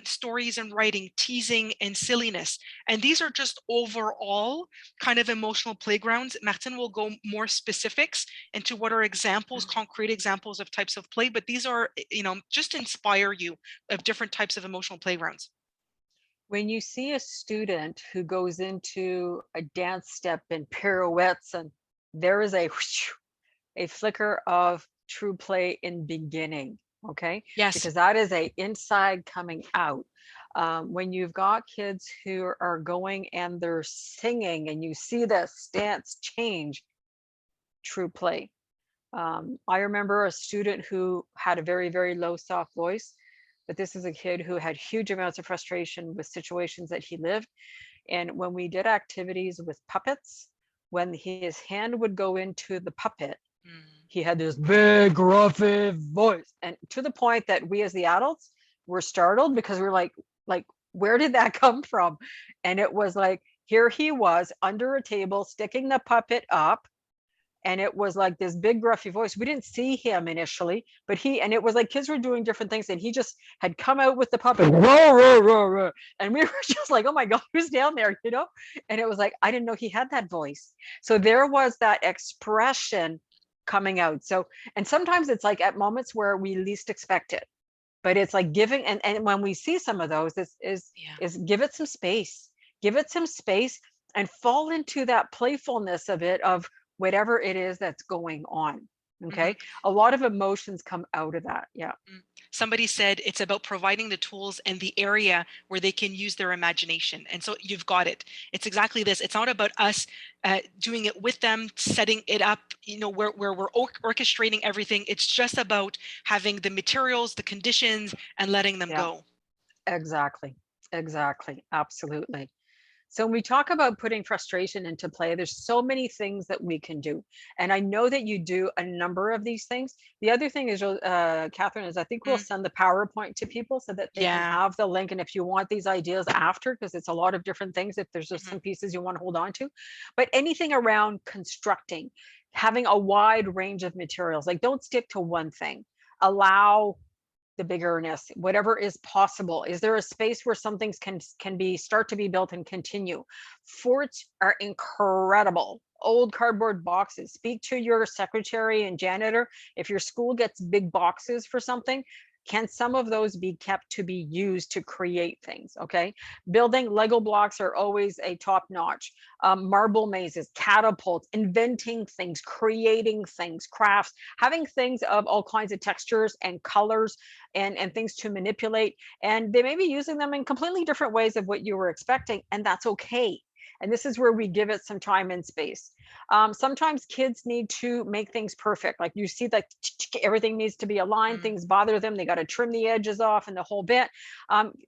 stories and writing, teasing and silliness. And these are just overall kind of emotional playgrounds. Martin will go more specifics into what are examples, concrete examples of types of play, but these are, just inspire you of different types of emotional playgrounds. When you see a student who goes into a dance step and pirouettes, and there is a a flicker of true play in beginning, okay? Yes. Because that is a inside coming out. When you've got kids who are going and they're singing and you see the stance change, true play. I remember a student who had a very, very low, soft voice, but this is a kid who had huge amounts of frustration with situations that he lived. And when we did activities with puppets, when his hand would go into the puppet, Mm. he had this big, gruffy voice, and to the point that we as the adults were startled because we were like, where did that come from? And it was like, here he was under a table, sticking the puppet up, and it was like this big gruffy voice. We didn't see him initially, but and it was like kids were doing different things, and he just had come out with the puppet, roar, roar, roar, roar. And we were just like, oh my God, who's down there, And it was like, I didn't know he had that voice. So there was that expression coming out. So, and sometimes it's like at moments where we least expect it, but it's like giving, and when we see some of those, Yeah. is give it some space, give it some space, and fall into that playfulness of it, of whatever it is that's going on. Mhm. Okay, a lot of emotions come out of that. Yeah. Mm. Somebody said it's about providing the tools and the area where they can use their imagination. And so you've got it. It's exactly this. It's not about us doing it with them, setting it up, where we're orchestrating everything. It's just about having the materials, the conditions, and letting them Yeah, go. exactly, exactly, absolutely. So when we talk about putting frustration into play, there's so many things that we can do. And I know that you do a number of these things. The other thing is, Catherine, is I think we'll Mm. send the PowerPoint to people so that they can Yeah. have the link. And if you want these ideas after, because it's a lot of different things, if there's just Mhm. some pieces you want to hold on to, but anything around constructing, having a wide range of materials, like don't stick to one thing. Allow the biggerness, whatever is possible. Is there a space where some things can be start to be built and continue? Forts are incredible. Old cardboard boxes. Speak to your secretary and janitor. If your school gets big boxes for something, can some of those be kept to be used to create things? Okay. Building Lego blocks are always a top notch. Marble mazes, catapults, inventing things, creating things, crafts, having things of all kinds of textures and colors, and things to manipulate, and they may be using them in completely different ways of what you were expecting, and that's okay. And this is where we give it some time and space. Sometimes kids need to make things perfect, like you see that everything needs to be aligned, Mm. things bother them, they got to trim the edges off and the whole bit.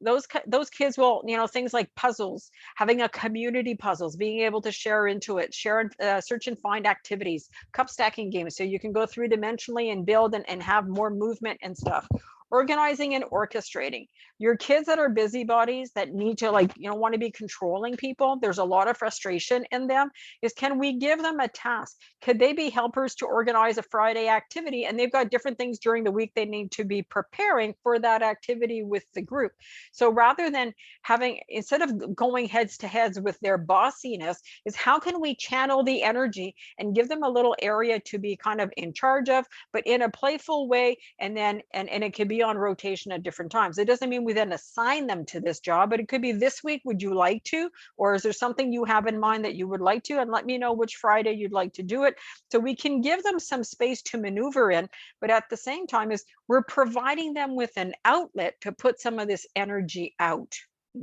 Those kids will, things like puzzles, having a community puzzles, being able to share into it, share, search and find activities, cup stacking games, so you can go through dimensionally and build and have more movement and stuff. Organizing and orchestrating. Your kids that are busybodies, that need to, like, want to be controlling people, there's a lot of frustration in them, is can we give them a task? Could they be helpers to organize a Friday activity, and they've got different things during the week they need to be preparing for that activity with the group? So rather than having, instead of going heads to heads with their bossiness, is how can we channel the energy and give them a little area to be kind of in charge of, but in a playful way, and then and it could be on rotation at different times. It doesn't mean we then assign them to this job, but it could be, this week, would you like to? Or is there something you have in mind that you would like to? And let me know which Friday you'd like to do it. So we can give them some space to maneuver in, but at the same time is we're providing them with an outlet to put some of this energy out.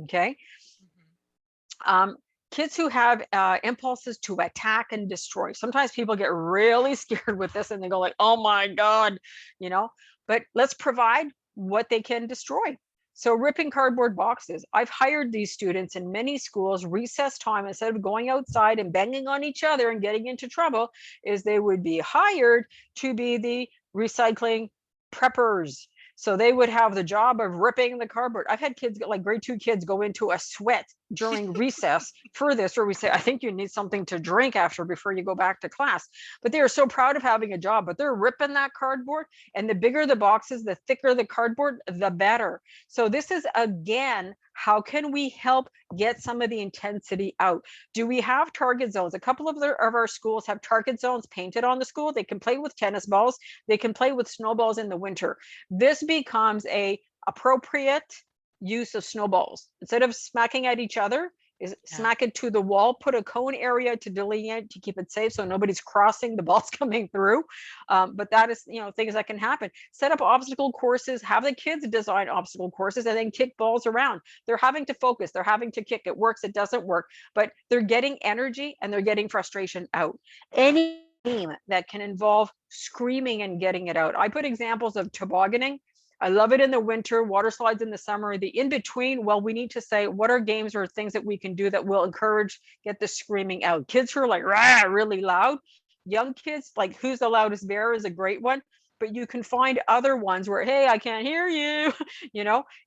Okay. Mhm. Um, Kids who have impulses to attack and destroy. Sometimes people get really scared with this and they go like, oh my God, you know, but let's provide what they can destroy. So ripping cardboard boxes. I've hired these students in many schools, recess time, instead of going outside and banging on each other and getting into trouble, is they would be hired to be the recycling preppers. So they would have the job of ripping the cardboard. I've had kids, like grade 2 kids, go into a sweat during recess for this, where we say, I think you need something to drink after before you go back to class. But they are so proud of having a job, but they're ripping that cardboard. And the bigger the boxes, the thicker the cardboard, the better. So this is, again, how can we help get some of the intensity out? Do we have target zones? A couple of our schools have target zones painted on the school. They can play with tennis balls. They can play with snowballs in the winter. This becomes a appropriate use of snowballs. Instead of smacking at each other, is smack it to the wall, put a cone area to delineate to keep it safe so nobody's crossing, the balls coming through. But that is, things that can happen. Set up obstacle courses, have the kids design obstacle courses, and then kick balls around. They're having to focus, they're having to kick. It works, it doesn't work, but they're getting energy and they're getting frustration out. Any game that can involve screaming and getting it out. I put examples of tobogganing. I love it in the winter, water slides in the summer. The in between, well, we need to say what are games or things that we can do that will encourage, get the screaming out. Kids who are like rah, really loud. Young kids, like Who's the Loudest Bear is a great one, but you can find other ones where, hey, I can't hear you,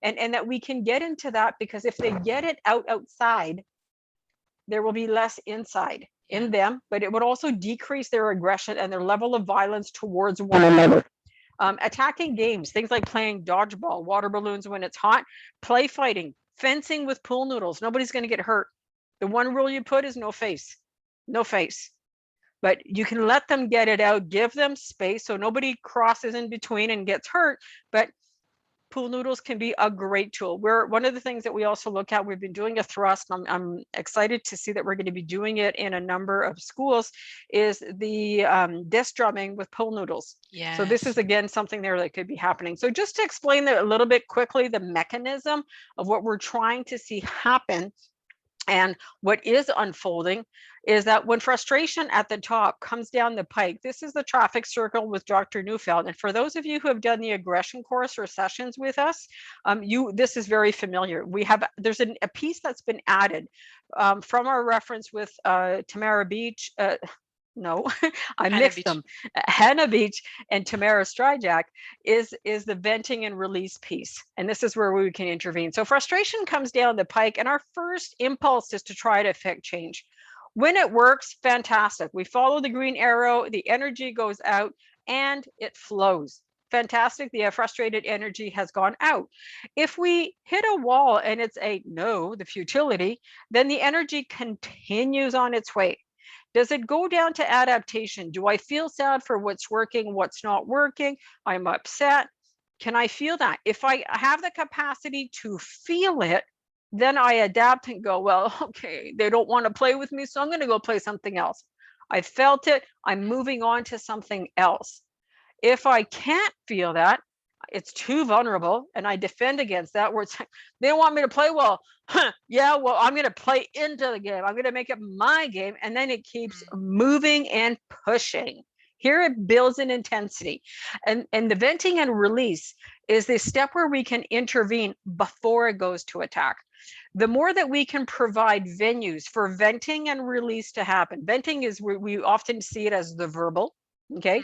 and that we can get into that, because if they get it out outside, there will be less inside in them, but it would also decrease their aggression and their level of violence towards one another. Attacking games, things like playing dodgeball, water balloons when it's hot, play fighting, fencing with pool noodles. Nobody's going to get hurt. The one rule you put is no face, no face. But you can let them get it out, give them space so nobody crosses in between and gets hurt. But pool noodles can be a great tool. One of the things that we also look at, we've been doing a thrust. I'm excited to see that we're going to be doing it in a number of schools, is the disc drumming with pool noodles. Yes. So this is, again, something there that could be happening. So just to explain that a little bit quickly, the mechanism of what we're trying to see happen and what is unfolding is that when frustration at the top comes down the pike, this is the traffic circle with Dr. Neufeld. And for those of you who have done the aggression course or sessions with us, this is very familiar. There's a piece that's been added from our reference with Tamara Beach. No, I mixed them. Hannah Beach and Tamara Stryjak is the venting and release piece. And this is where we can intervene. So frustration comes down the pike, and our first impulse is to try to affect change. When it works, fantastic. We follow the green arrow, the energy goes out and it flows. Fantastic. The frustrated energy has gone out. If we hit a wall and it's the futility, then the energy continues on its way. Does it go down to adaptation? Do I feel sad for what's working, what's not working? I'm upset. Can I feel that? If I have the capacity to feel it, then I adapt and go, well, okay, they don't want to play with me, so I'm going to go play something else. I felt it. I'm moving on to something else. If I can't feel that, it's too vulnerable, and I defend against that, where it's like, they don't want me to play well. Yeah, well, I'm going to play into the game. I'm going to make it my game. And then it keeps moving and pushing. Here it builds in intensity. And the venting and release is the step where we can intervene before it goes to attack. The more that we can provide venues for venting and release to happen. Venting is where we often see it as the verbal, okay?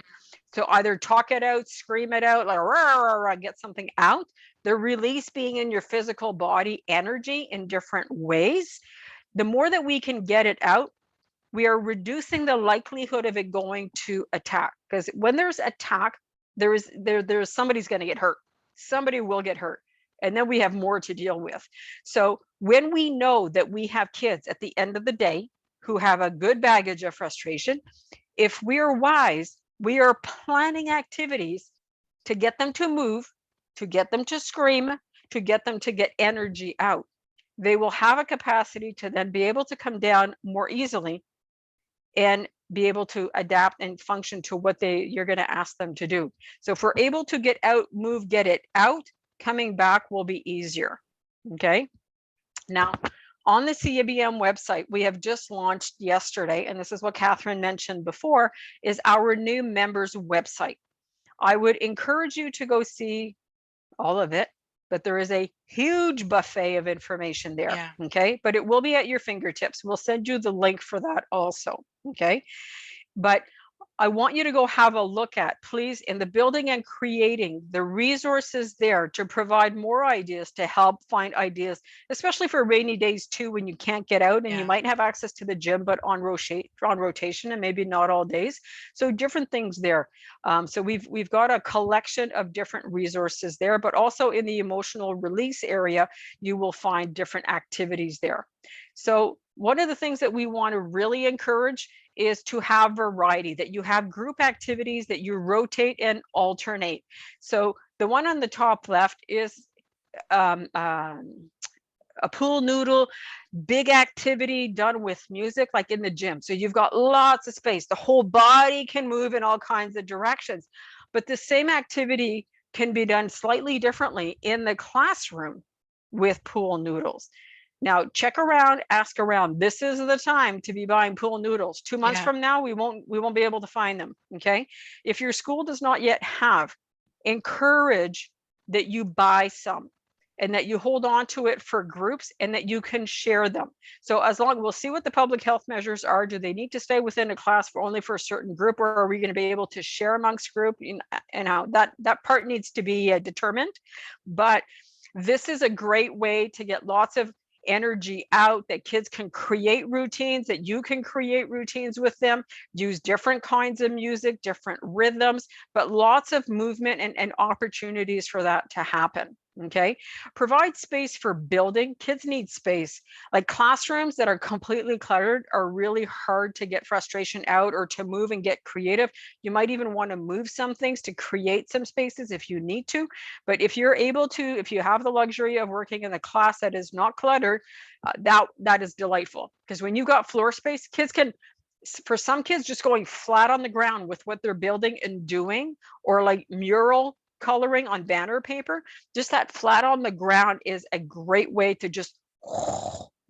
So either talk it out, scream it out, like rah, rah, rah, get something out. The release being in your physical body energy in different ways. The more that we can get it out, we are reducing the likelihood of it going to attack. Because when there's attack, there's somebody's going to get hurt. Somebody will get hurt. And then we have more to deal with. So when we know that we have kids at the end of the day who have a good baggage of frustration, if we are wise, we are planning activities to get them to move, to get them to scream, to get them to get energy out. They will have a capacity to then be able to come down more easily and be able to adapt and function to what you're going to ask them to do. So if we're able to get out, move, get it out, coming back will be easier. Okay. Now, on the CABM website, we have just launched yesterday, and this is what Catherine mentioned before, is our new members website. I would encourage you to go see all of it. but there is a huge buffet of information there. Yeah. Okay. But it will be at your fingertips. We'll send you the link for that also. Okay. But I want you to go have a look at, please, in the building and creating the resources there to provide more ideas, to help find ideas, especially for rainy days too, when you can't get out and you Yeah. might have access to the gym, but on rotation and maybe not all days. So different things there. So we've got a collection of different resources there, but also in the emotional release area, you will find different activities there. So one of the things that we want to really encourage is to have variety, that you have group activities that you rotate and alternate. So the one on the top left is um, um, a pool noodle, big activity done with music, like in the gym. So you've got lots of space. The whole body can move in all kinds of directions. But the same activity can be done slightly differently in the classroom with pool noodles. Now check around, ask around. This is the time to be buying pool noodles. 2 months Yeah. from now, we won't be able to find them. Okay. If your school does not yet have, encourage that you buy some and that you hold on to it for groups and that you can share them. So as long, we'll see what the public health measures are. Do they need to stay within a class for only for a certain group, or are we going to be able to share amongst group? And how that part needs to be determined. But this is a great way to get lots of energy out, that kids can create routines, that you can create routines with them, use different kinds of music, different rhythms, but lots of movement and opportunities for that to happen. Okay. Provide space for building. Kids need space. Like classrooms that are completely cluttered are really hard to get frustration out or to move and get creative. You might even want to move some things to create some spaces if you need to. But if you're able to, if you have the luxury of working in a class that is not cluttered, that is delightful. Because when you got floor space, kids can, for some kids, just going flat on the ground with what they're building and doing, or like mural coloring on banner paper, just that flat on the ground is a great way to just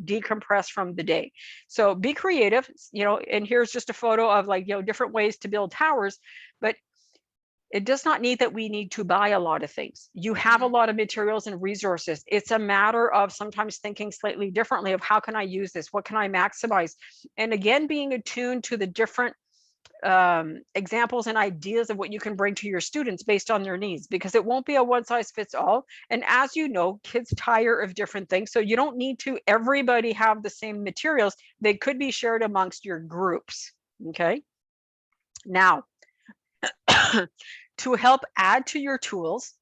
decompress from the day. So be creative, and here's just a photo of, like, different ways to build towers. But it does not need that we need to buy a lot of things. You have a Mhm. lot of materials and resources. It's a matter of sometimes thinking slightly differently of, how can I use this? What can I maximize? And again, being attuned to the different examples and ideas of what you can bring to your students based on their needs, because it won't be a one size fits all. And as you know, kids tire of different things. So you don't need to everybody have the same materials. They could be shared amongst your groups. Okay. Now, to help add to your tools,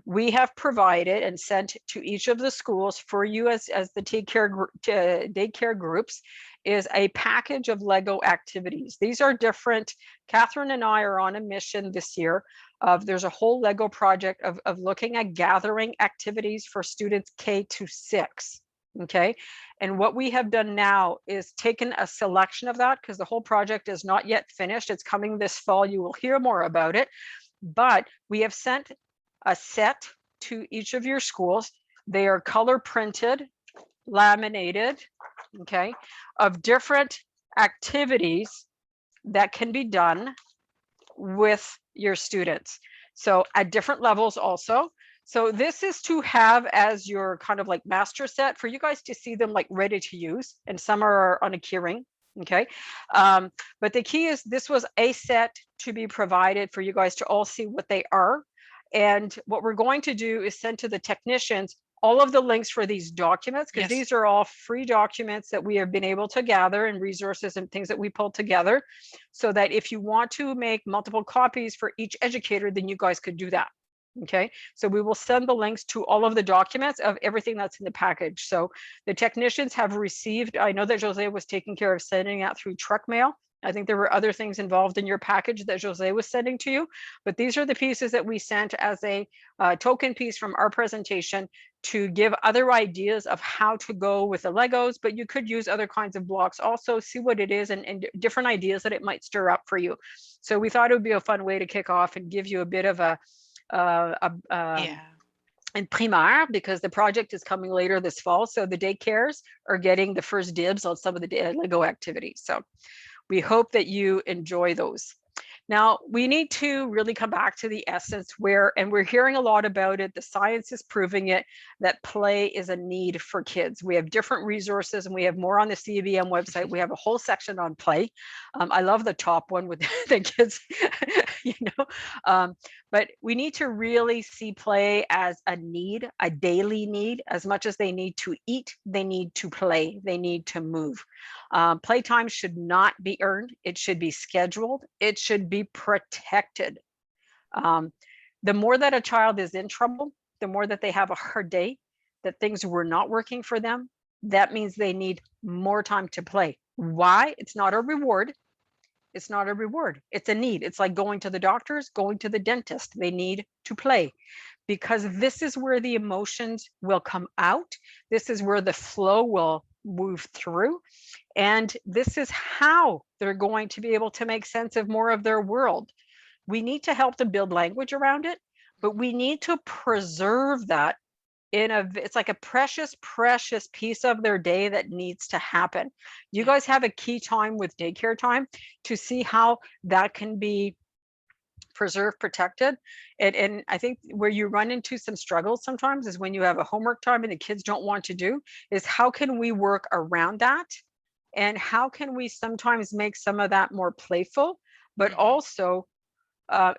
we have provided and sent to each of the schools for you as the daycare groups, is a package of Lego activities. These are different. Catherine and I are on a mission this year of, there's a whole Lego project of looking at gathering activities for students K-6. Okay. And what we have done now is taken a selection of that, because the whole project is not yet finished. It's coming this fall. You will hear more about it. But we have sent a set to each of your schools. They are color printed, laminated, okay, of different activities that can be done with your students. So at different levels also. So this is to have as your kind of like master set for you guys to see them like ready to use, and some are on a keyring. Okay. But the key is, this was a set to be provided for you guys to all see what they are. And what we're going to do is send to the technicians all of the links for these documents, because Yes. these are all free documents that we have been able to gather, and resources and things that we pulled together, so that if you want to make multiple copies for each educator, then you guys could do that. Okay, so we will send the links to all of the documents of everything that's in the package. So the technicians have received, I know that Jose was taking care of sending out through truck mail. I think there were other things involved in your package that Jose was sending to you, but these are the pieces that we sent as a token piece from our presentation, to give other ideas of how to go with the Legos. But you could use other kinds of blocks also, see what it is, and different ideas that it might stir up for you. So we thought it would be a fun way to kick off and give you a bit of a Yeah. and primeur, because the project is coming later this fall. So the daycares are getting the first dibs on some of the Lego activities. So we hope that you enjoy those. Now, we need to really come back to the essence where, and we're hearing a lot about it, the science is proving it, that play is a need for kids. We have different resources and we have more on the CBM website. We have a whole section on play. I love the top one with the kids, you know, um, but we need to really see play as a need, a daily need. As much as they need to eat, they need to play, they need to move. Playtime should not be earned. It should be scheduled. It should be protected. Um, the more that a child is in trouble, the more that they have a hard day, that things were not working for them, that means they need more time to play. Why? It's not a reward. It's not a reward. It's a need. It's like going to the doctors, going to the dentist. They need to play because this is where the emotions will come out. This is where the flow will move through. And this is how they're going to be able to make sense of more of their world. We need to help them build language around it, but we need to preserve that it's like a precious, precious piece of their day that needs to happen. You Yeah. guys have a key time with daycare time to see how that can be preserved, protected. And I think where you run into some struggles sometimes is when you have a homework time and the kids don't want to do, is how can we work around that? And how can we sometimes make some of that more playful, but Hmm. also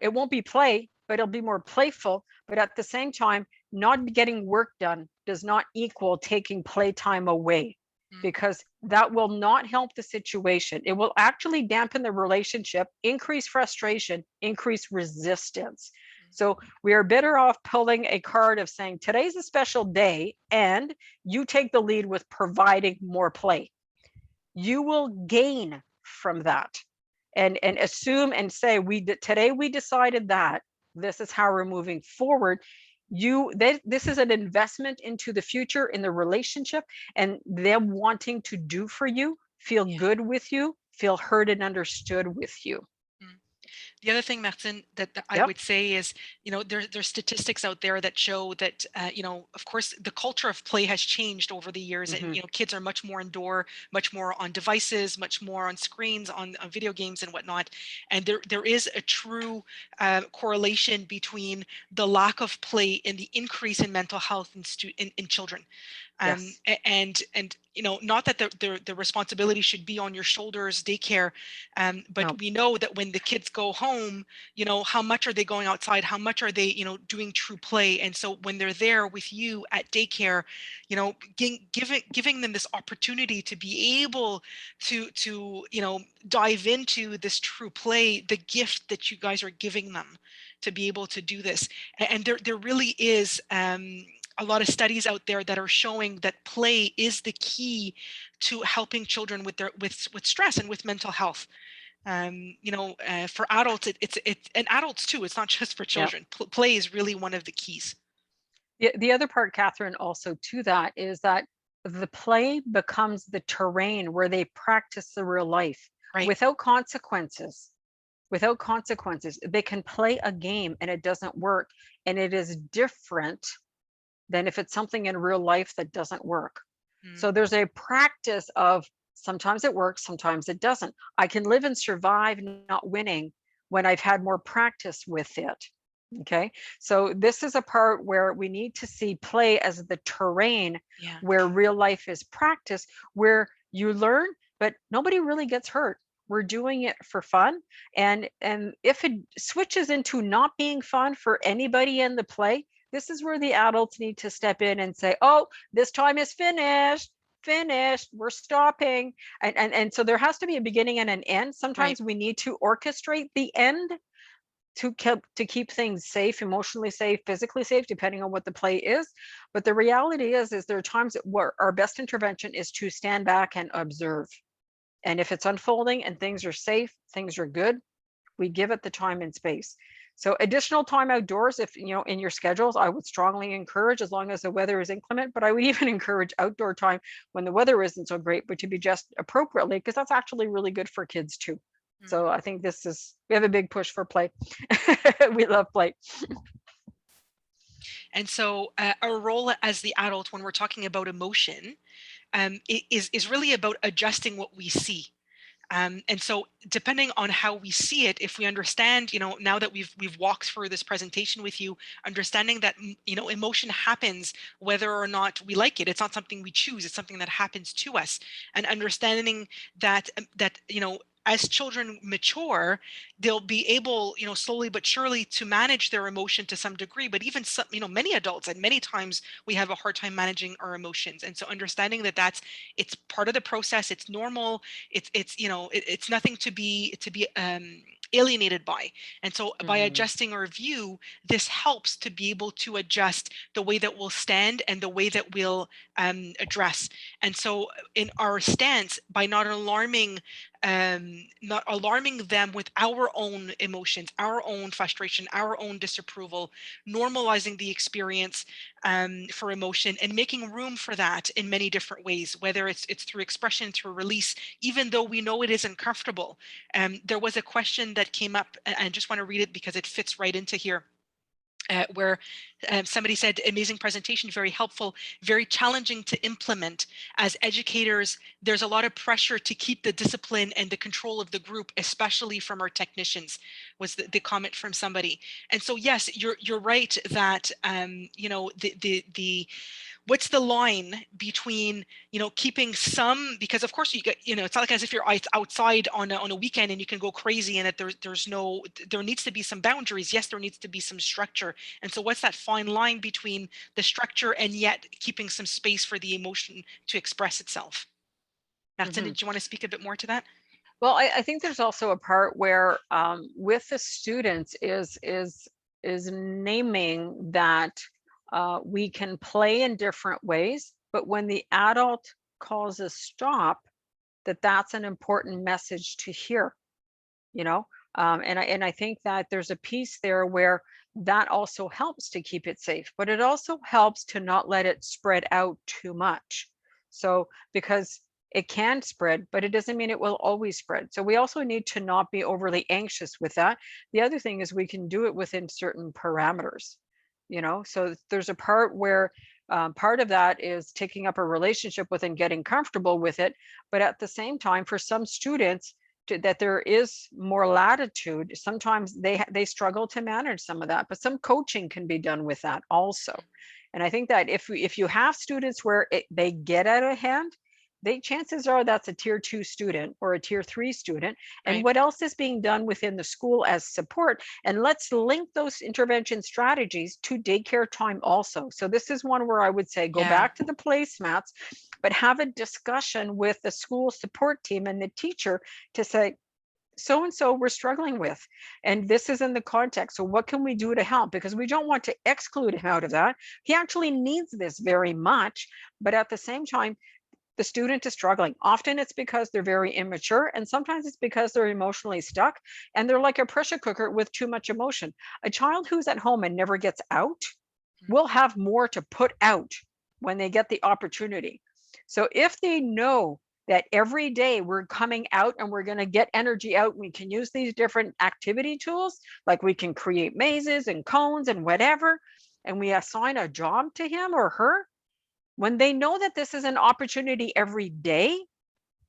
it won't be play, but it'll be more playful. But at the same time, not getting work done does not equal taking playtime away because that will not help the situation. It will actually dampen the relationship, increase frustration, increase resistance. So we are better off pulling a card of saying, today's a special day, and you take the lead with providing more play. You will gain from that and assume and say today we decided that this is how we're moving forward. This is an investment into the future in the relationship and them wanting to do for you, feel Yeah. good with you, feel heard and understood with you. Mm. The other thing, Martin, that I Yep. would say is, there's statistics out there that show that, of course, the culture of play has changed over the years, and Hmm. kids are much more indoor, much more on devices, much more on screens, on video games and whatnot. And there is a true correlation between the lack of play and the increase in mental health in children. Yes. And not that the responsibility should be on your shoulders, daycare, but No. we know that when the kids go home, how much are they going outside, how much are they doing true play. And so when they're there with you at daycare, giving them this opportunity to be able to dive into this true play, the gift that you guys are giving them to be able to do this. And there really is a lot of studies out there that are showing that play is the key to helping children with stress and with mental health. For adults, it's and adults too. It's not just for Yeah. children. Play is really one of the keys. The other part, Catherine, also to that is that the play becomes the terrain where they practice the real life Right. without consequences. Without consequences, they can play a game and it doesn't work. And it is different than if it's something in real life that doesn't work. Mm. So there's a practice of sometimes it works, sometimes it doesn't. I can live and survive not winning when I've had more practice with it. Okay. So this is a part where we need to see play as the terrain Yeah. where real life is practice, where you learn, but nobody really gets hurt. We're doing it for fun. And if it switches into not being fun for anybody in the play, this is where the adults need to step in and say, oh, this time is finished, we're stopping. And so there has to be a beginning and an end. Right. Sometimes we need to orchestrate the end to keep things safe, emotionally safe, physically safe, depending on what the play is. But the reality is there are times where our best intervention is to stand back and observe. And if it's unfolding and things are safe, things are good, we give it the time and space. So additional time outdoors, if in your schedules, I would strongly encourage, as long as the weather is inclement, but I would even encourage outdoor time when the weather isn't so great, but to be just appropriately, because that's actually really good for kids too. Mm. So I think we have a big push for play. We love play. And so our role as the adult when we're talking about emotion is really about adjusting what we see. And so depending on how we see it, if we understand, now that we've walked through this presentation with you, understanding that, emotion happens whether or not we like it. It's not something we choose, it's something that happens to us. And understanding that as children mature, they'll be able, slowly but surely to manage their emotion to some degree. But even some, many adults, and many times we have a hard time managing our emotions. And so understanding that it's part of the process, it's normal, it's nothing to be alienated by. And so by Mhm. adjusting our view, this helps to be able to adjust the way that we'll stand and the way that we'll address. And so in our stance, by not alarming them with our own emotions, our own frustration, our own disapproval, normalizing the experience for emotion, and making room for that in many different ways, whether it's through expression, through release, even though we know it isn't comfortable. There was a question that came up, and I just want to read it because it fits right into here. Where somebody said, amazing presentation, very helpful, very challenging to implement. As educators, there's a lot of pressure to keep the discipline and the control of the group, especially from our technicians, was the comment from somebody. And so, yes, you're right that, the what's the line between keeping some, because of course you get, it's not like as if you're outside on a weekend and you can go crazy, and that there needs to be some boundaries. Yes, there needs to be some structure. And so what's that fine line between the structure and yet keeping some space for the emotion to express itself? Martin, Mhm. did you want to speak a bit more to that? Well, I think there's also a part where with the students is naming that we can play in different ways, but when the adult calls a stop, that's an important message to hear. you know and I think that there's a piece there where that also helps to keep it safe, but it also helps to not let it spread out too much. So because it can spread, but it doesn't mean it will always spread, so we also need to not be overly anxious with that. The other thing is we can do it within certain parameters. So there's a part where part of that is taking up a relationship with and getting comfortable with it, but at the same time, for some students, that there is more latitude. Sometimes they struggle to manage some of that, but some coaching can be done with that also. And I think that if you have students where they get out of hand, chances are that's a tier 2 student or a tier 3 student. And Right. what else is being done within the school as support? And let's link those intervention strategies to daycare time also. So this is one where I would say go Yeah. back to the placemats, but have a discussion with the school support team and the teacher to say, so and so we're struggling with, and this is in the context, so what can we do to help? Because we don't want to exclude him out of that. He actually needs this very much, but at the same time, the student is struggling. Often it's because they're very immature, and sometimes it's because they're emotionally stuck and they're like a pressure cooker with too much emotion. A child who's at home and never gets out will have more to put out when they get the opportunity. So if they know that every day we're coming out and we're going to get energy out, we can use these different activity tools, like we can create mazes and cones and whatever, and we assign a job to him or her. When they know that this is an opportunity every day,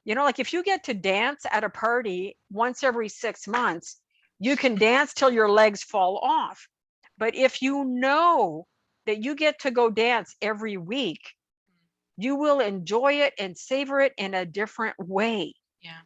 like if you get to dance at a party once every 6 months, you can dance till your legs fall off. But if you know that you get to go dance every week, you will enjoy it and savor it in a different way. Yeah.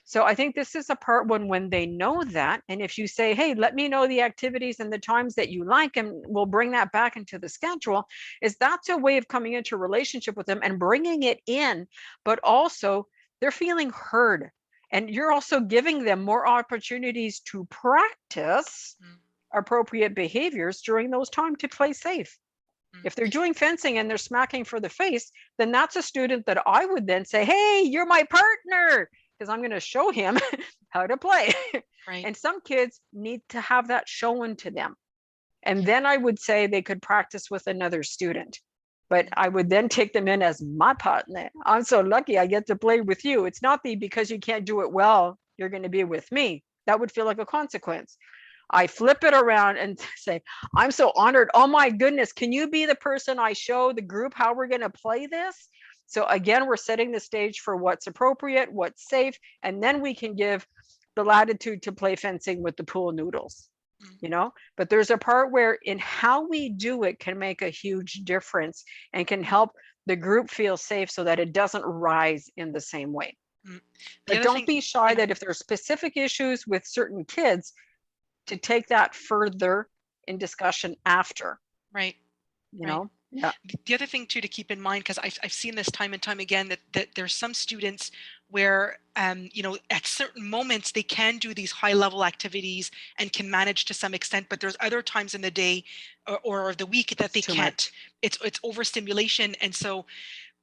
So I think this is a part when they know that, and if you say, hey, let me know the activities and the times that you like, and we'll bring that back into the schedule, is that's a way of coming into a relationship with them and bringing it in, but also they're feeling heard. And you're also giving them more opportunities to practice Mm, appropriate behaviors during those times to play safe. mm. If they're doing fencing and they're smacking for the face, then that's a student that I would then say, hey, you're my partner, because I'm going to show him how to play. Right. And some kids need to have that shown to them. And Yeah. then I would say they could practice with another student. But I would then take them in as my partner. I'm so lucky I get to play with you. It's not because you can't do it well, you're going to be with me. That would feel like a consequence. I flip it around and say, I'm so honored. Oh my goodness, can you be the person I show the group how we're going to play this? So again, we're setting the stage for what's appropriate, what's safe, and then we can give the latitude to play fencing with the pool noodles, Mm. but there's a part where in how we do it can make a huge difference and can Mm. help the group feel safe so that it doesn't rise in the same way. Mm. The But other don't thing, be shy yeah, that if there are specific issues with certain kids, to take that further in discussion after, right, you right. know? Yeah, The other thing too to keep in mind, because I've seen this time and time again, that there's some students where at certain moments they can do these high level activities and can manage to some extent, but there's other times in the day or of the week that it's they too can't. much. It's overstimulation, and so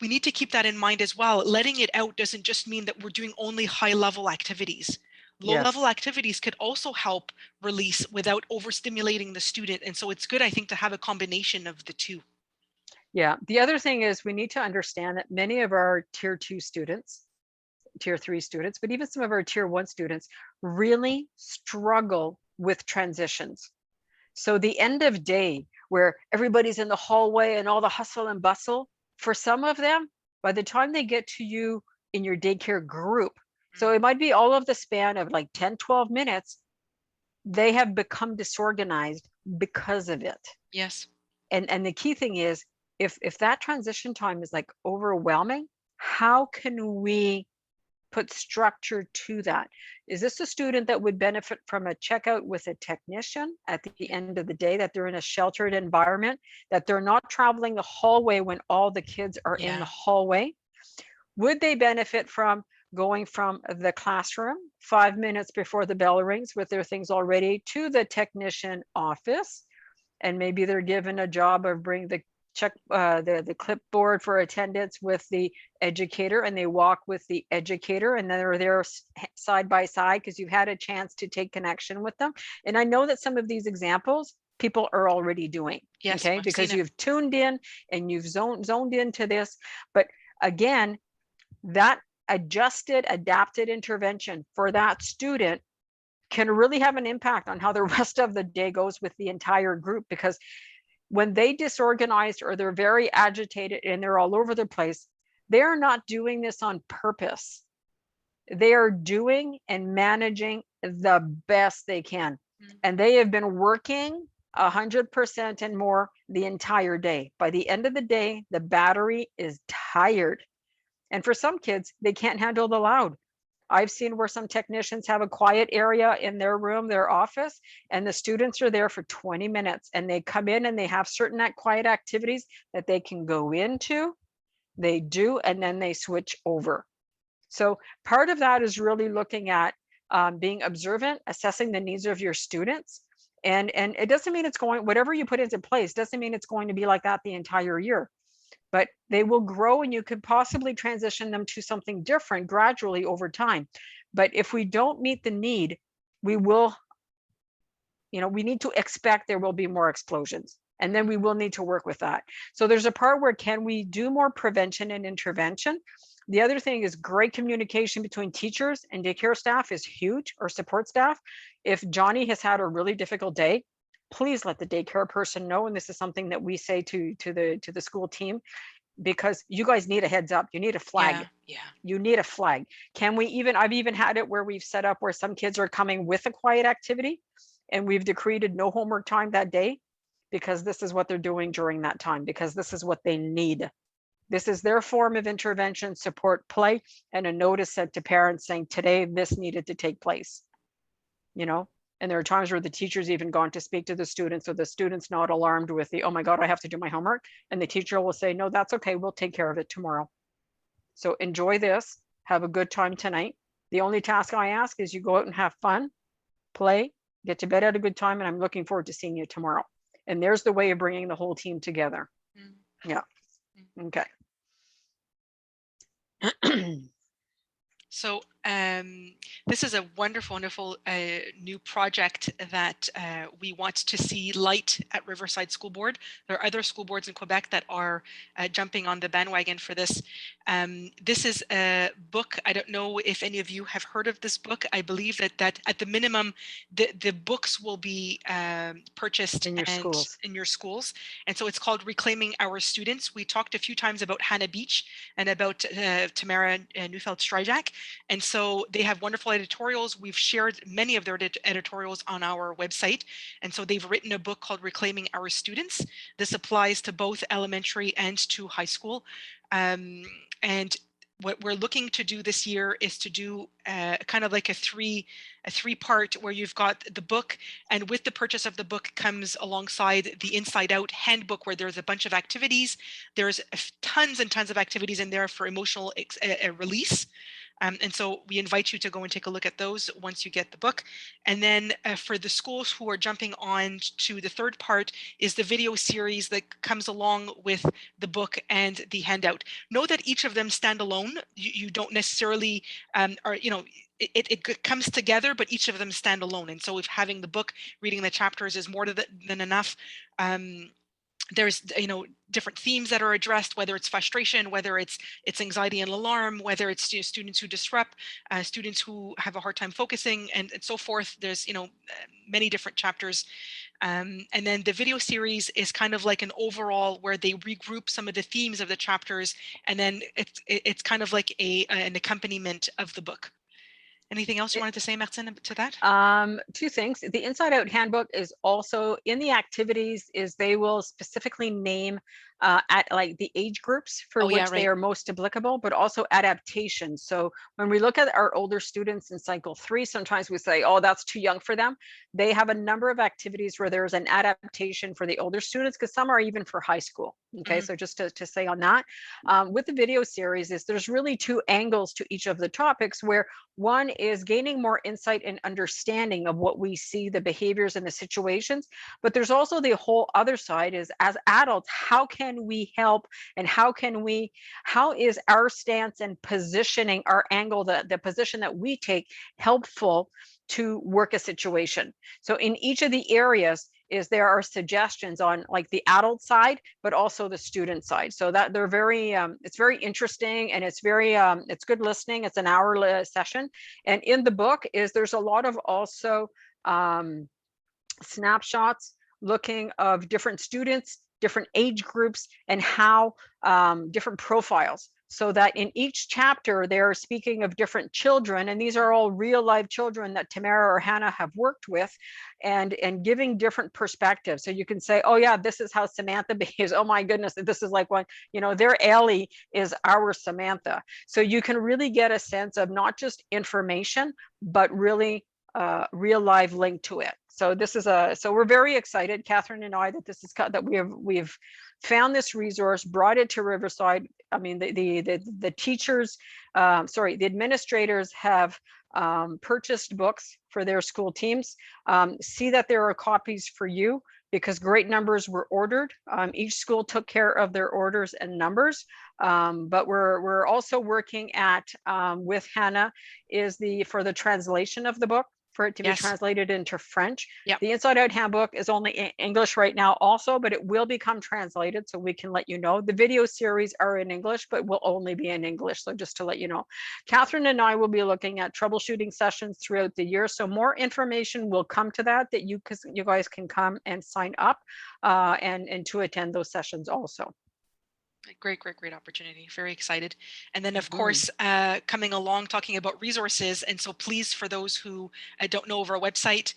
we need to keep that in mind as well. Letting it out doesn't just mean that we're doing only high level activities. Low level Yes. activities could also help release without overstimulating the student, and so it's good, I think, to have a combination of the two. Yeah. The other thing is we need to understand that many of our tier 2 students, tier 3 students, but even some of our tier 1 students really struggle with transitions. So the end of day where everybody's in the hallway and all the hustle and bustle, for some of them, by the time they get to you in your daycare group, so Mm. it might be all of the span of like 10, 12 minutes, they have become disorganized because of it. Yes. And the key thing is if that transition time is like overwhelming, how can we put structure to that? Is this a student that would benefit from a checkout with a technician at the Mm. end of the day, that they're in a sheltered environment, that they're not traveling the hallway when all the kids are in the Yeah. hallway? Would they benefit from going from the classroom 5 minutes before the bell rings with their things all ready to the technician office? And maybe they're given a job of bring the check the clipboard for attendance with the educator, and they walk with the educator, and then they're there side by side because you've had a chance to take connection with them. And I know that some of these examples people are already doing, Yes, okay, I've seen because it. you've tuned in and you've zoned into this. But again, that adapted intervention for that student can really have an impact on how the rest of the day goes with the entire group, because when they disorganized or they're very agitated and they're all over the place, they're not doing this on purpose. They are doing and managing the best they can. Mm. And they have been working 100% and more the entire day. By the end of the day, the battery is tired. And for some kids, they can't handle the loud. I've seen where some technicians have a quiet area in their room, their office, and the students are there for 20 minutes and they come in and they have certain quiet activities that they can go into, they do, and then they switch over. So part of that is really looking at being observant, assessing the needs of your students. And it doesn't mean it's going, whatever you put into place doesn't mean it's going to be like that the entire year, but they will grow and you could possibly transition them to something different gradually over time. But if we don't meet the need, we will, we need to expect there will be more explosions. And then we will need to work with that. So there's a part where can we do more prevention and intervention? The other thing is great communication between teachers and daycare staff is huge, or support staff. If Johnny has had a really difficult day, please let the daycare person know. And this is something that we say to the school team, because you guys need a heads up. You need a flag. Yeah. Yeah. You need a flag. Can we even, I've even had it where we've set up where some kids are coming with a quiet activity and we've decreed no homework time that day, because this is what they're doing during that time, because this is what they need. This is their form of intervention, support, play, and a notice sent to parents saying today this needed to take place, you know? And there are times where the teacher's even gone to speak to the students, so the student's not alarmed with the, oh my God, I have to do my homework. And the teacher will say, no, that's okay. We'll take care of it tomorrow. So enjoy this. Have a good time tonight. The only task I ask is you go out and have fun, play, get to bed at a good time, and I'm looking forward to seeing you tomorrow. And there's the way of bringing the whole team together. Mm. Yeah. Mm. Okay. So this is a wonderful, wonderful new project that we want to see light at Riverside School Board. There are other school boards in Quebec that are jumping on the bandwagon for this. This is a book. I don't know if any of you have heard of this book. I believe that at the minimum, the books will be purchased In your and schools. in your schools. And so it's called Reclaiming Our Students. We talked a few times about Hannah Beach and about Tamara Neufeld-Stryjak. And so they have wonderful editorials. We've shared many of their editorials on our website. And so they've written a book called Reclaiming Our Students. This applies to both elementary and to high school. And what we're looking to do this year is to do kind of like a three-part where you've got the book, and with the purchase of the book comes alongside the Inside Out handbook, where there's a bunch of activities. There's tons and tons of activities in there for emotional release. And so we invite you to go and take a look at those once you get the book. And then for the schools who are jumping on to the third part is the video series that comes along with the book and the handout. Know that each of them stand alone. You don't necessarily, it comes together, but each of them stand alone. And so if having the book, reading the chapters is more than enough, there's different themes that are addressed, whether it's frustration, whether it's anxiety and alarm, whether it's students who disrupt, students who have a hard time focusing, and so forth. There's many different chapters, and then the video series is kind of like an overall where they regroup some of the themes of the chapters, and then it's kind of like an accompaniment of the book. Anything else you wanted to say, Martine, to that? Two things. The Inside Out handbook is also in the activities, is they will specifically name at like the age groups for Oh yeah, which they right. are most applicable, but also adaptations. So when we look at our older students in cycle 3, sometimes we say, oh, that's too young for them. They have a number of activities where there's an adaptation for the older students, because some are even for high school. Okay, Mm-hmm. so just to say on that, with the video series is there's really two angles to each of the topics, where one is gaining more insight and understanding of what we see, the behaviors and the situations. But there's also the whole other side is, as adults, how can we help, and how is our stance and positioning, our angle, the position that we take, helpful to work a situation. So in each of the areas is there are suggestions on like the adult side, but also the student side. So that they're very, it's very interesting, and it's very, it's good listening. It's an hour session. And in the book is there's a lot of also snapshots looking of different students, different age groups, and how different profiles. So that in each chapter, they're speaking of different children, and these are all real life children that Tamara or Hannah have worked with, and giving different perspectives. So you can say, oh yeah, this is how Samantha behaves. Oh my goodness, this is like one, their Ellie is our Samantha. So you can really get a sense of not just information, but really real live link to it. So this is so we're very excited, Catherine and I, that this is that we've found this resource, brought it to Riverside. I mean, the teachers, the administrators have purchased books for their school teams. See that there are copies for you, because great numbers were ordered. Each school took care of their orders and numbers. But we're also working at with Hannah for the translation of the book, for it to be Yes. translated into French. Yep. The Inside Out handbook is only in English right now also, but it will become translated, so we can let you know. The video series are in English, but will only be in English, so just to let you know. Catherine and I will be looking at troubleshooting sessions throughout the year, so more information will come to that you guys can come and sign up and to attend those sessions also. Great opportunity. Very excited. And then of Mhm. course, coming along, talking about resources. And so please, for those who don't know of our website,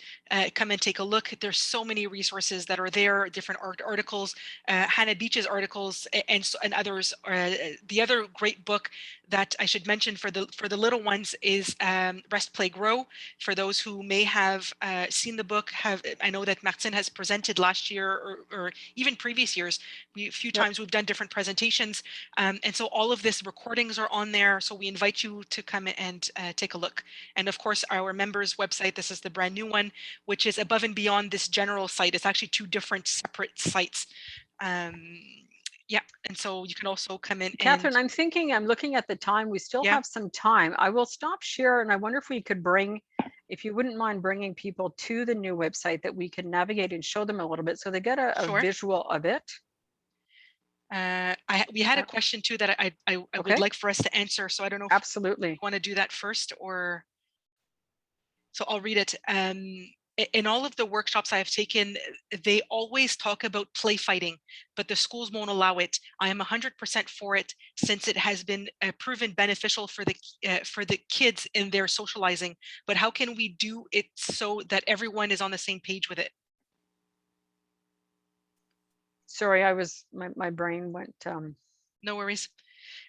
come and take a look. There's so many resources that are there, different articles, Hannah Beach's articles, and others. The other great book that I should mention for the little ones is Rest, Play, Grow. For those who may have seen the book, I know that Martine has presented last year or even previous years. A few times we've done different presentations, and so all of this recordings are on there. So we invite you to come and take a look. And of course, our members website, this is the brand new one, which is above and beyond this general site. It's actually two different separate sites. Yeah. And so you can also come in and Catherine, I'm looking at the time. We still yeah, have some time. I will stop share and I wonder if we could bring, if you wouldn't mind bringing people to the new website that we can navigate and show them a little bit so they get a sure. visual of it. We had a Yeah. question too that I would Okay. like for us to answer. So I don't know if you Absolutely. want to do that first or so I'll read it. In all of the workshops I have taken, they always talk about play fighting, but the schools won't allow it. I am 100% for it since it has been proven beneficial for the kids in their socializing. But how can we do it so that everyone is on the same page with it? Sorry, my brain went, No worries.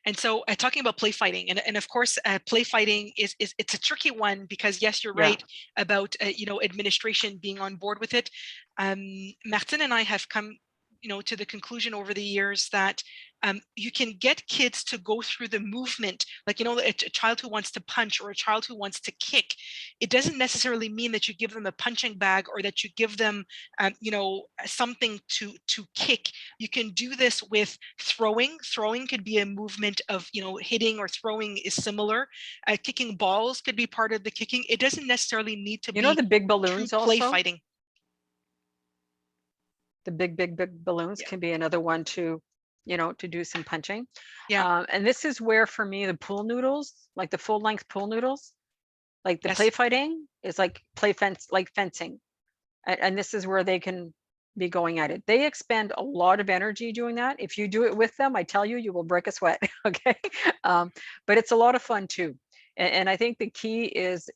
And so talking about play fighting, and of course, play fighting is it's a tricky one because yes, you're yeah. right about administration being on board with it. Martin and I have come to the conclusion over the years that you can get kids to go through the movement, like a child who wants to punch or a child who wants to kick. It doesn't necessarily mean that you give them a punching bag or that you give them something to kick. You can do this with throwing. Throwing could be a movement of hitting, or throwing is similar. Kicking balls could be part of the kicking. It doesn't necessarily need to You know be the big true balloons play also? fighting. The big balloons Yeah. can be another one to, to do some punching. Yeah. And this is where for me, the pool noodles, like the full length pool noodles, like the play Yes. fighting is like play fence, like fencing. And this is where they can be going at it. They expend a lot of energy doing that. If you do it with them, I tell you, you will break a sweat. Okay. But it's a lot of fun too. And I think the key is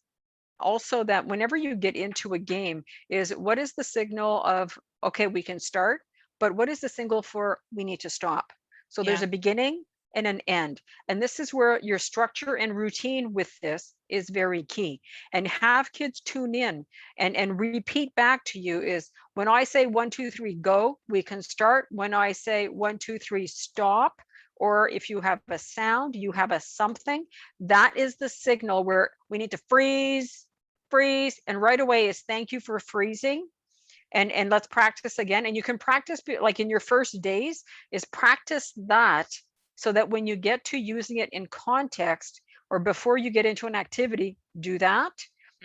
also that whenever you get into a game is what is the signal of, okay, we can start, but what is the signal for we need to stop? So there's Yeah. a beginning and an end, and this is where your structure and routine with this is very key. And have kids tune in and repeat back to you is, when I say 1 2 3 go, we can start. When I say 1 2 3 stop, or if you have a sound, you have a something, that is the signal where we need to freeze, and right away is thank you for freezing, and let's practice again. And you can practice like in your first days is practice that, so that when you get to using it in context or before you get into an activity, do that,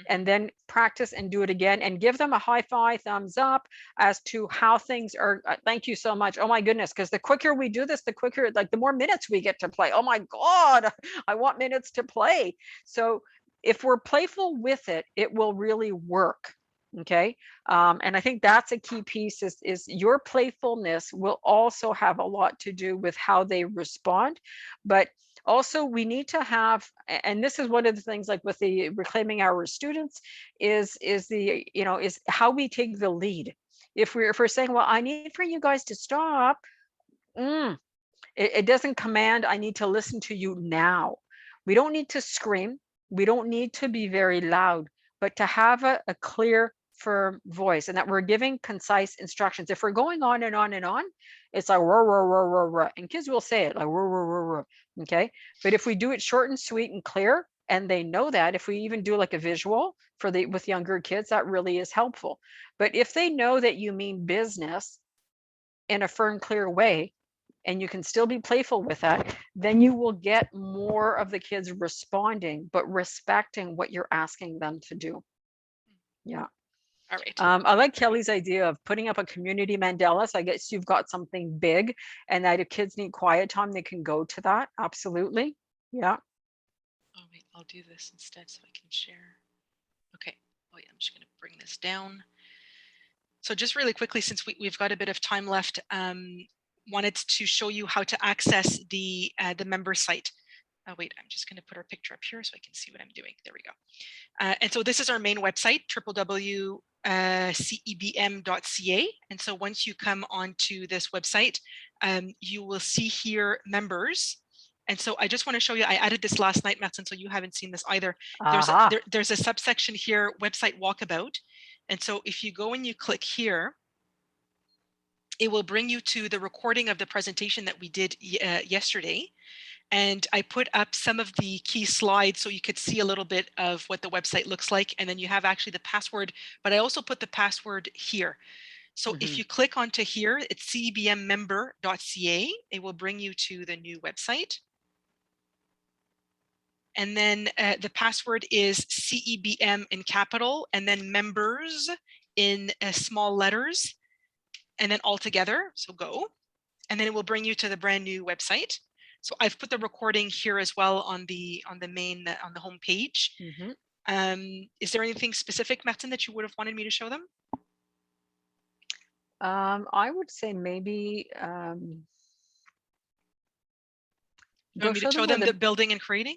and Hmm. then practice and do it again, and give them a high five, thumbs up as to how things are. Thank you so much. Oh my goodness, because the quicker we do this, the quicker, like the more minutes we get to play. Oh my God, I want minutes to play. So if we're playful with it, it will really work. Okay. And I think that's a key piece is your playfulness will also have a lot to do with how they respond. But also we need to have, and this is one of the things like with the reclaiming our students is the, is how we take the lead. If we're saying, well, I need for you guys to stop, mm, it doesn't command, I need to listen to you now. We don't need to scream. We don't need to be very loud, but to have a clear, firm voice, and that we're giving concise instructions. If we're going on and on and on, it's like roar, roar, roar, roar, roar. And kids will say it like roar, roar, roar, roar. Okay. But if we do it short and sweet and clear, and they know that, if we even do like a visual for the with younger kids, that really is helpful. But if they know that you mean business in a firm, clear way, and you can still be playful with that, then you will get more of the kids responding, but respecting what you're asking them to do. Yeah. All right. I like Kelly's idea of putting up a community mandala. So I guess you've got something big, and that if kids need quiet time, they can go to that. Absolutely. Yeah. Oh wait, I'll do this instead so I can share. Okay. Oh yeah, I'm just going to bring this down. So just really quickly, since we've got a bit of time left, wanted to show you how to access the member site. Oh wait, I'm just going to put our picture up here so I can see what I'm doing. There we go. And so this is our main website, www.cebm.ca. And so once you come onto this website, you will see here members. And so I just want to show you, I added this last night, Martin, so you haven't seen this either. Aha. There's a subsection here, website walkabout. And so if you go and you click here, it will bring you to the recording of the presentation that we did yesterday. And I put up some of the key slides so you could see a little bit of what the website looks like. And then you have actually the password, but I also put the password here. So if you click onto here, it's cebmmember.ca. It will bring you to the new website. And then the password is CEBM in capital, and then members in small letters, and then all together. So go, and then it will bring you to the brand new website. So I've put the recording here as well on the main on the home page. Is there anything specific, Martin, that you would have wanted me to show them? I would say maybe You want me to show them the building and creating,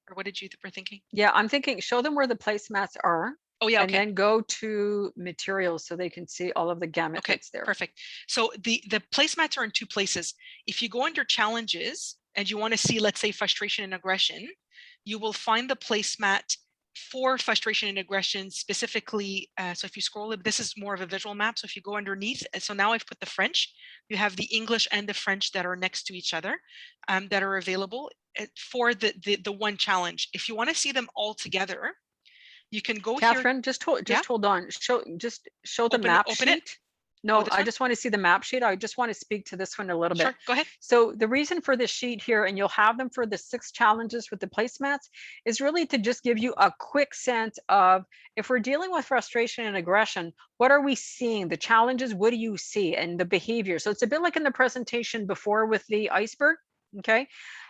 or what did you were thinking? Yeah, I'm thinking show them where the placemats are. Oh yeah, and then go to materials so they can see all of the gamut that's there. Perfect. So the placemats are in two places. If you go under challenges and you want to see, let's say, frustration and aggression, you will find the placemat for frustration and aggression specifically. So if you scroll it, this is more of a visual map. So if you go underneath, so now I've put the French, you have the English and the French that are next to each other, that are available for the one challenge. If you want to see them all together, you can go Catherine, here. just hold on. Show the map sheet. No, I just want to see the map sheet. I just want to speak to this one a little bit. Go ahead. So the reason for this sheet here, and you'll have them for the 6 challenges with the placemats, is really to just give you a quick sense of, if we're dealing with frustration and aggression, what are we seeing? The challenges, what do you see? And the behavior. So it's a bit like in the presentation before with the iceberg, okay?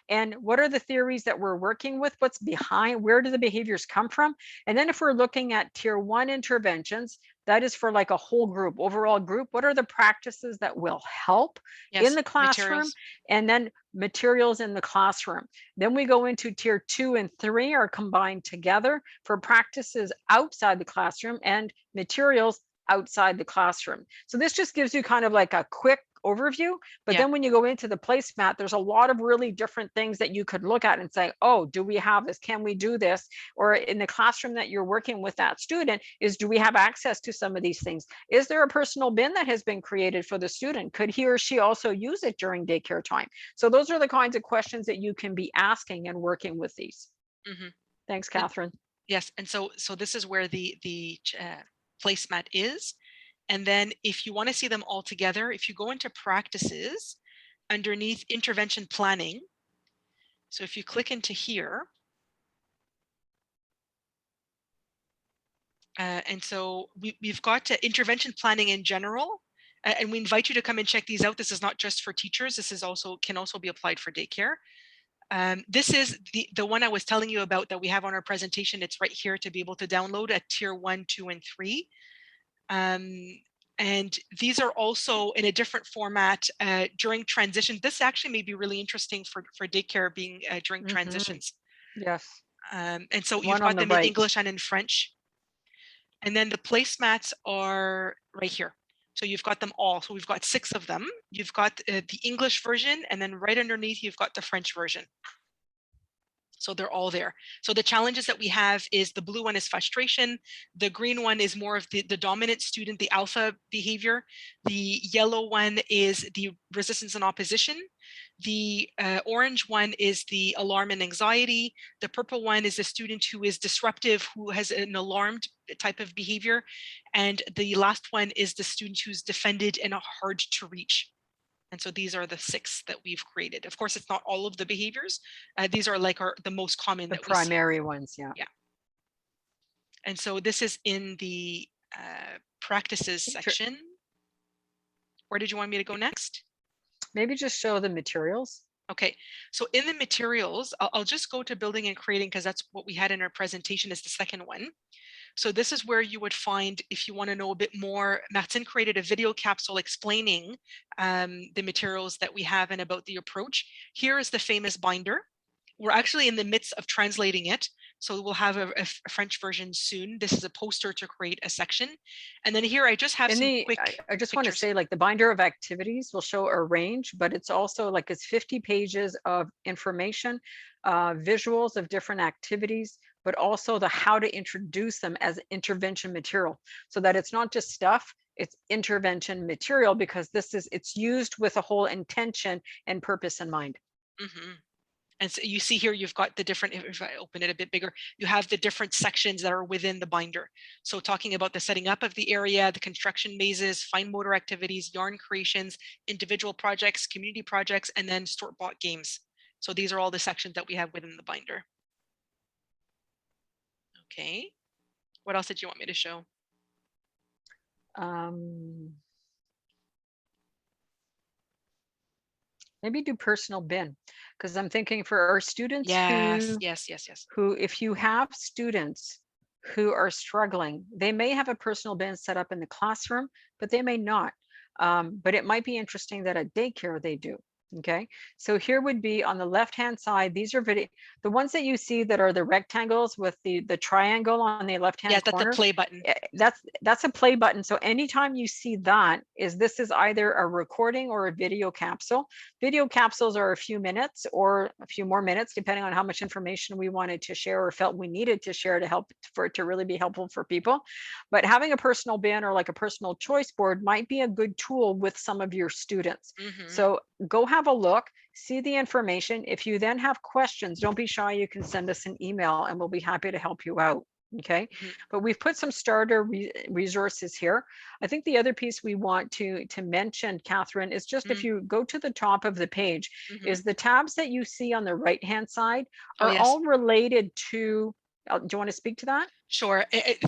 And what are the theories that we're working with? What's behind? Where do the behaviors come from? And then if we're looking at tier 1 interventions, that is for like a whole group, overall group. What are the practices that will help in the classroom? And then materials in the classroom. Then we go into tier 2 and 3 are combined together for practices outside the classroom and materials outside the classroom. So this just gives you kind of like a quick overview, but then when you go into the placemat, there's a lot of really different things that you could look at and say, oh, do we have this? Can we do this? Or in the classroom that you're working with that student, do we have access to some of these things? Is there a personal bin that has been created for the student? Could he or she also use it during daycare time? So those are the kinds of questions that you can be asking and working with these. Thanks, Catherine. Yes, and so this is where the placemat is. And then if you want to see them all together, if you go into practices underneath intervention planning, so if you click into here, and so we've got intervention planning in general, and we invite you to come and check these out. This is not just for teachers. This is can also be applied for daycare. This is the one I was telling you about that we have on our presentation. It's right here to be able to download at tier 1, 2, and 3. And these are also in a different format during transition. This actually may be really interesting for daycare being during transitions. Yes. And so you've got them in English and in French. And then the placemats are right here. So you've got them all. So we've got 6 of them. You've got the English version, and then right underneath, you've got the French version. So they're all there. So the challenges that we have is the blue one is frustration. The green one is more of the dominant student, the alpha behavior. The yellow one is the resistance and opposition. The orange one is the alarm and anxiety. The purple one is a student who is disruptive, who has an alarmed type of behavior. And the last one is the student who's defended and hard to reach. And so these are the 6 that we've created. Of course, it's not all of the behaviors. These are like the most common, the primary ones. Yeah. And so this is in the practices section. Where did you want me to go next? Maybe just show the materials. Okay, so in the materials, I'll just go to building and creating because that's what we had in our presentation is the second one. So this is where you would find, if you want to know a bit more, Martin created a video capsule explaining the materials that we have and about the approach. Here is the famous binder. We're actually in the midst of translating it. So we'll have a French version soon. This is a poster to create a section. And then here I just have some quick I just want to say, like, the binder of activities will show a range, but it's also like it's 50 pages of information, visuals of different activities, but also the how to introduce them as intervention material so that it's not just stuff, it's intervention material because it's used with a whole intention and purpose in mind. And so you see here, you've got the different, if I open it a bit bigger, you have the different sections that are within the binder. So talking about the setting up of the area, the construction mazes, fine motor activities, yarn creations, individual projects, community projects, and then store-bought games. So these are all the sections that we have within the binder. Okay. What else did you want me to show? Maybe do personal bin, because I'm thinking for our students Yes, yes, yes, yes. who, if you have students who are struggling, they may have a personal bin set up in the classroom, but they may not. But it might be interesting that at daycare they do. Okay, so here would be on the left hand side, these are the ones that you see that are the rectangles with the triangle on the left hand Yes, that's the corner. play button. That's a play button. So anytime you see that, this is either a recording or a video capsule. Video capsules are a few minutes or a few more minutes, depending on how much information we wanted to share or felt we needed to share to help for it to really be helpful for people. But having a personal bin or like a personal choice board might be a good tool with some of your students. Mm-hmm. So go have a look, see the information. If you then have questions, don't be shy. You can send us an email and we'll be happy to help you out. Okay, Mm-hmm. but we've put some starter resources here. I think the other piece we want to mention, Catherine, is just if Mm-hmm. you go to the top of the page, Mm-hmm. is the tabs that you see on the right hand side Oh, are yes. all related to. Do you want to speak to that? Sure. Okay.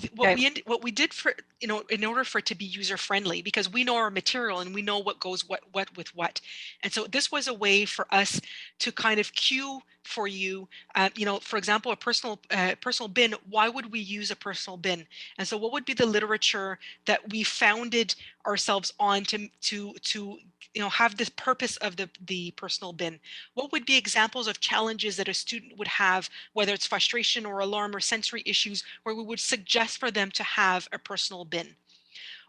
What we did for, in order for it to be user friendly, because we know our material and we know what goes what with what, and so this was a way for us to kind of cue for you, for example, a personal bin. Why would we use a personal bin? And so, what would be the literature that we founded ourselves on to have this purpose of the personal bin? What would be examples of challenges that a student would have, whether it's frustration or alarm or sensory issues, where we would suggest for them to have a personal bin?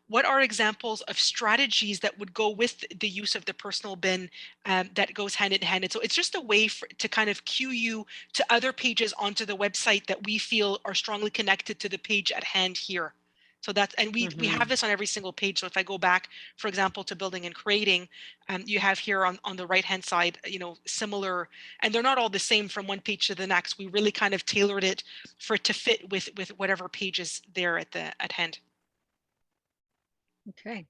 What are examples of strategies that would go with the use of the personal bin, that goes hand in hand? And so it's just a way to kind of cue you to other pages onto the website that we feel are strongly connected to the page at hand here. So that's, and we have Mhm. this on every single page. So if I go back, for example, to building and creating, you have here on the right hand side, similar, and they're not all the same from one page to the next. We really kind of tailored it for it to fit with whatever page is there at hand. Okay.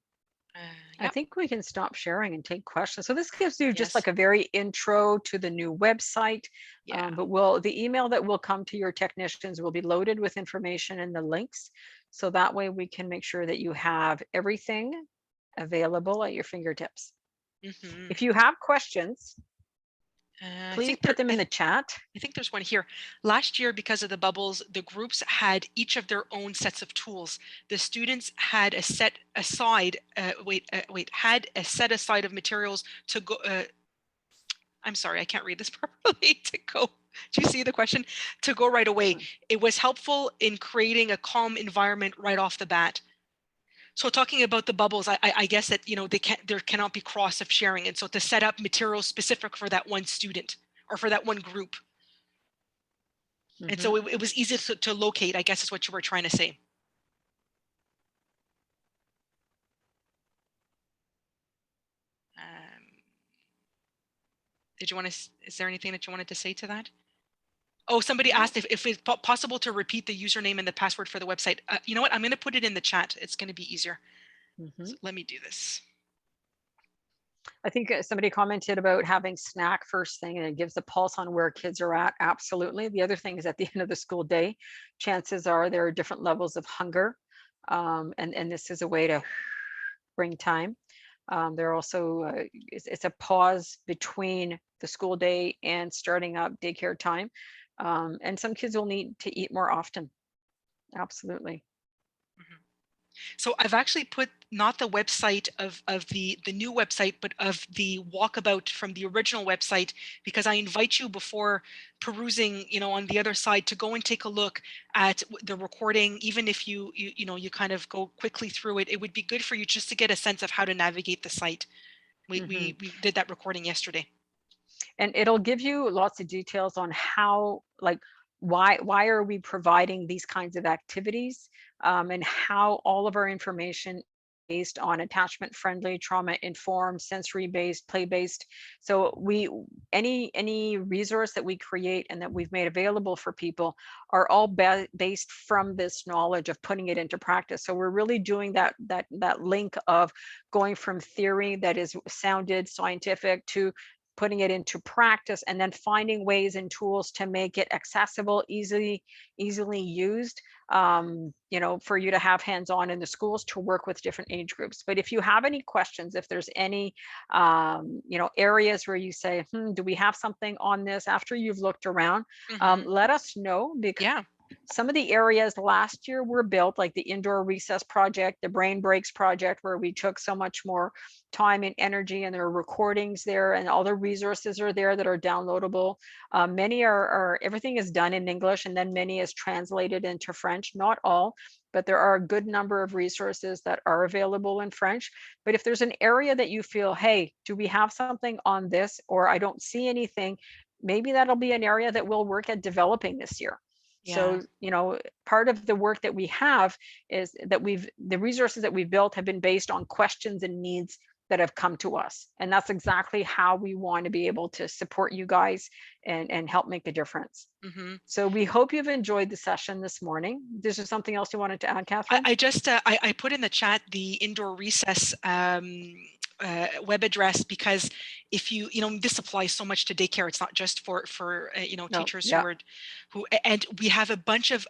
Uh, I yep. think we can stop sharing and take questions. So this gives you just Yes. like a very intro to the new website. Yeah. But the email that will come to your technicians will be loaded with information and the links. So that way we can make sure that you have everything available at your fingertips. Hmm. If you have questions, I please think put them in the chat. I think there's one here. Last year, because of the bubbles, the groups had each of their own sets of tools. The students had a set aside. Had a set aside of materials to go. I'm sorry, I can't read this properly. To go. Do you see the question? To go right away. It was helpful in creating a calm environment right off the bat. So talking about the bubbles, I guess that there cannot be cross of sharing, and so to set up materials specific for that one student or for that one group, and so Mhm. it was easy to locate. I guess is what you were trying to say. Um, did you want to? Is there anything that you wanted to say to that? Oh, somebody No. asked if it's possible to repeat the username and the password for the website. You know what? I'm going to put it in the chat. It's going to be easier. Mhm. So let me do this. I think somebody commented about having snack first thing and it gives a pulse on where kids are at. Absolutely. The other thing is at the end of the school day, chances are there are different levels of hunger. And this is a way to bring time. There are also, it's a pause between the school day and starting up daycare time. And some kids will need to eat more often. Absolutely. Mhm. So I've actually put not the website of the new website, but of the walkabout from the original website, because I invite you before perusing, on the other side, to go and take a look at the recording. Even if you kind of go quickly through it, it would be good for you just to get a sense of how to navigate the site. We Hmm. we, we did that recording yesterday. And it'll give you lots of details on how, like, why are we providing these kinds of activities, and how all of our information based on attachment friendly, trauma informed, sensory based, play based. So we any resource that we create and that we've made available for people are all based from this knowledge of putting it into practice. So we're really doing that link of going from theory that is sounded scientific to putting it into practice, and then finding ways and tools to make it accessible, easily used, for you to have hands-on in the schools to work with different age groups. But if you have any questions, if there's any, areas where you say, do we have something on this after you've looked around, Hmm. let us know, because Yeah. some of the areas last year were built, like the indoor recess project, the brain breaks project, where we took so much more time and energy, and there are recordings there, and all the resources are there that are downloadable. Many are everything is done in English, and then many is translated into French. Not all, but there are a good number of resources that are available in French. But if there's an area that you feel, hey, do we have something on this, or I don't see anything, maybe that'll be an area that we'll work at developing this year. Yeah. So, part of the work that we have is that the resources that we've built have been based on questions and needs that have come to us. And that's exactly how we want to be able to support you guys and help make a difference. Hmm. So we hope you've enjoyed the session this morning. Is there something else you wanted to add, Catherine? I just I put in the chat the indoor recess web address, because if this applies so much to daycare. It's not just for No, teachers yeah. and we have a bunch of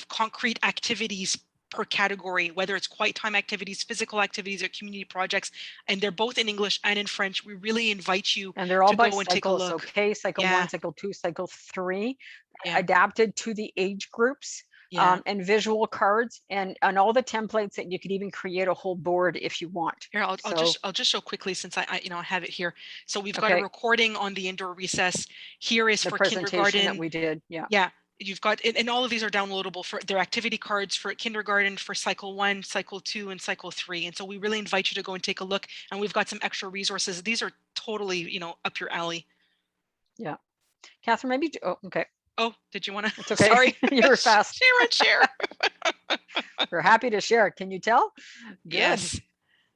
concrete activities per category, whether it's quiet time activities, physical activities, or community projects, and they're both in English and in French. We really invite you And they're all to by go and take a cycle. So look. K, cycle Yeah, one, cycle two, cycle three, yeah, adapted to the age groups, yeah. and visual cards, and all the templates that you could even create a whole board if you want. Here, So, I'll just show quickly, since I have it here. So we've got a okay, recording on the indoor recess. Here is the for presentation that kindergarten. we did. Yeah. Yeah, you've got, and all of these are downloadable for their activity cards for kindergarten, for cycle 1, cycle 2, and cycle 3. And so we really invite you to go and take a look. And we've got some extra resources. These are totally, up your alley. Yeah. Catherine, maybe, oh, okay. Oh, did you want to? It's okay. Sorry. You were fast. Share and share. We're happy to share. Can you tell? Good. Yes.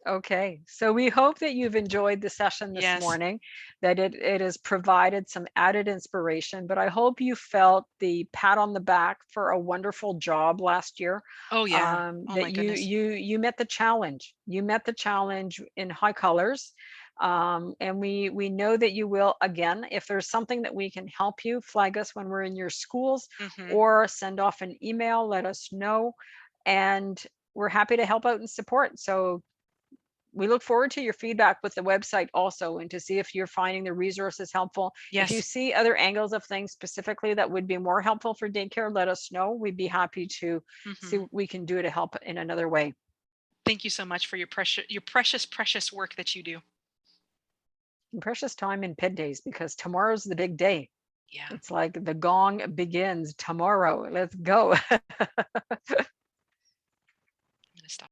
Okay, so we hope that you've enjoyed the session this Yes. morning, that it has provided some added inspiration, but I hope you felt the pat on the back for a wonderful job last year. Oh, yeah. Oh, That my you goodness. you met the challenge. You met the challenge in high colors. And we know that you will again. If there's something that we can help you, flag us when we're in your schools, Hmm. or send off an email, let us know. And we're happy to help out and support. So we look forward to your feedback with the website also, and to see if you're finding the resources helpful. If you Yes. see other angles of things specifically that would be more helpful for daycare, let us know. We'd be happy to see Hmm. what we can do to help in another way. Thank you so much for your precious work that you do. And precious time in Ped Days, because tomorrow's the big day. Yeah. It's like the gong begins tomorrow. Let's go.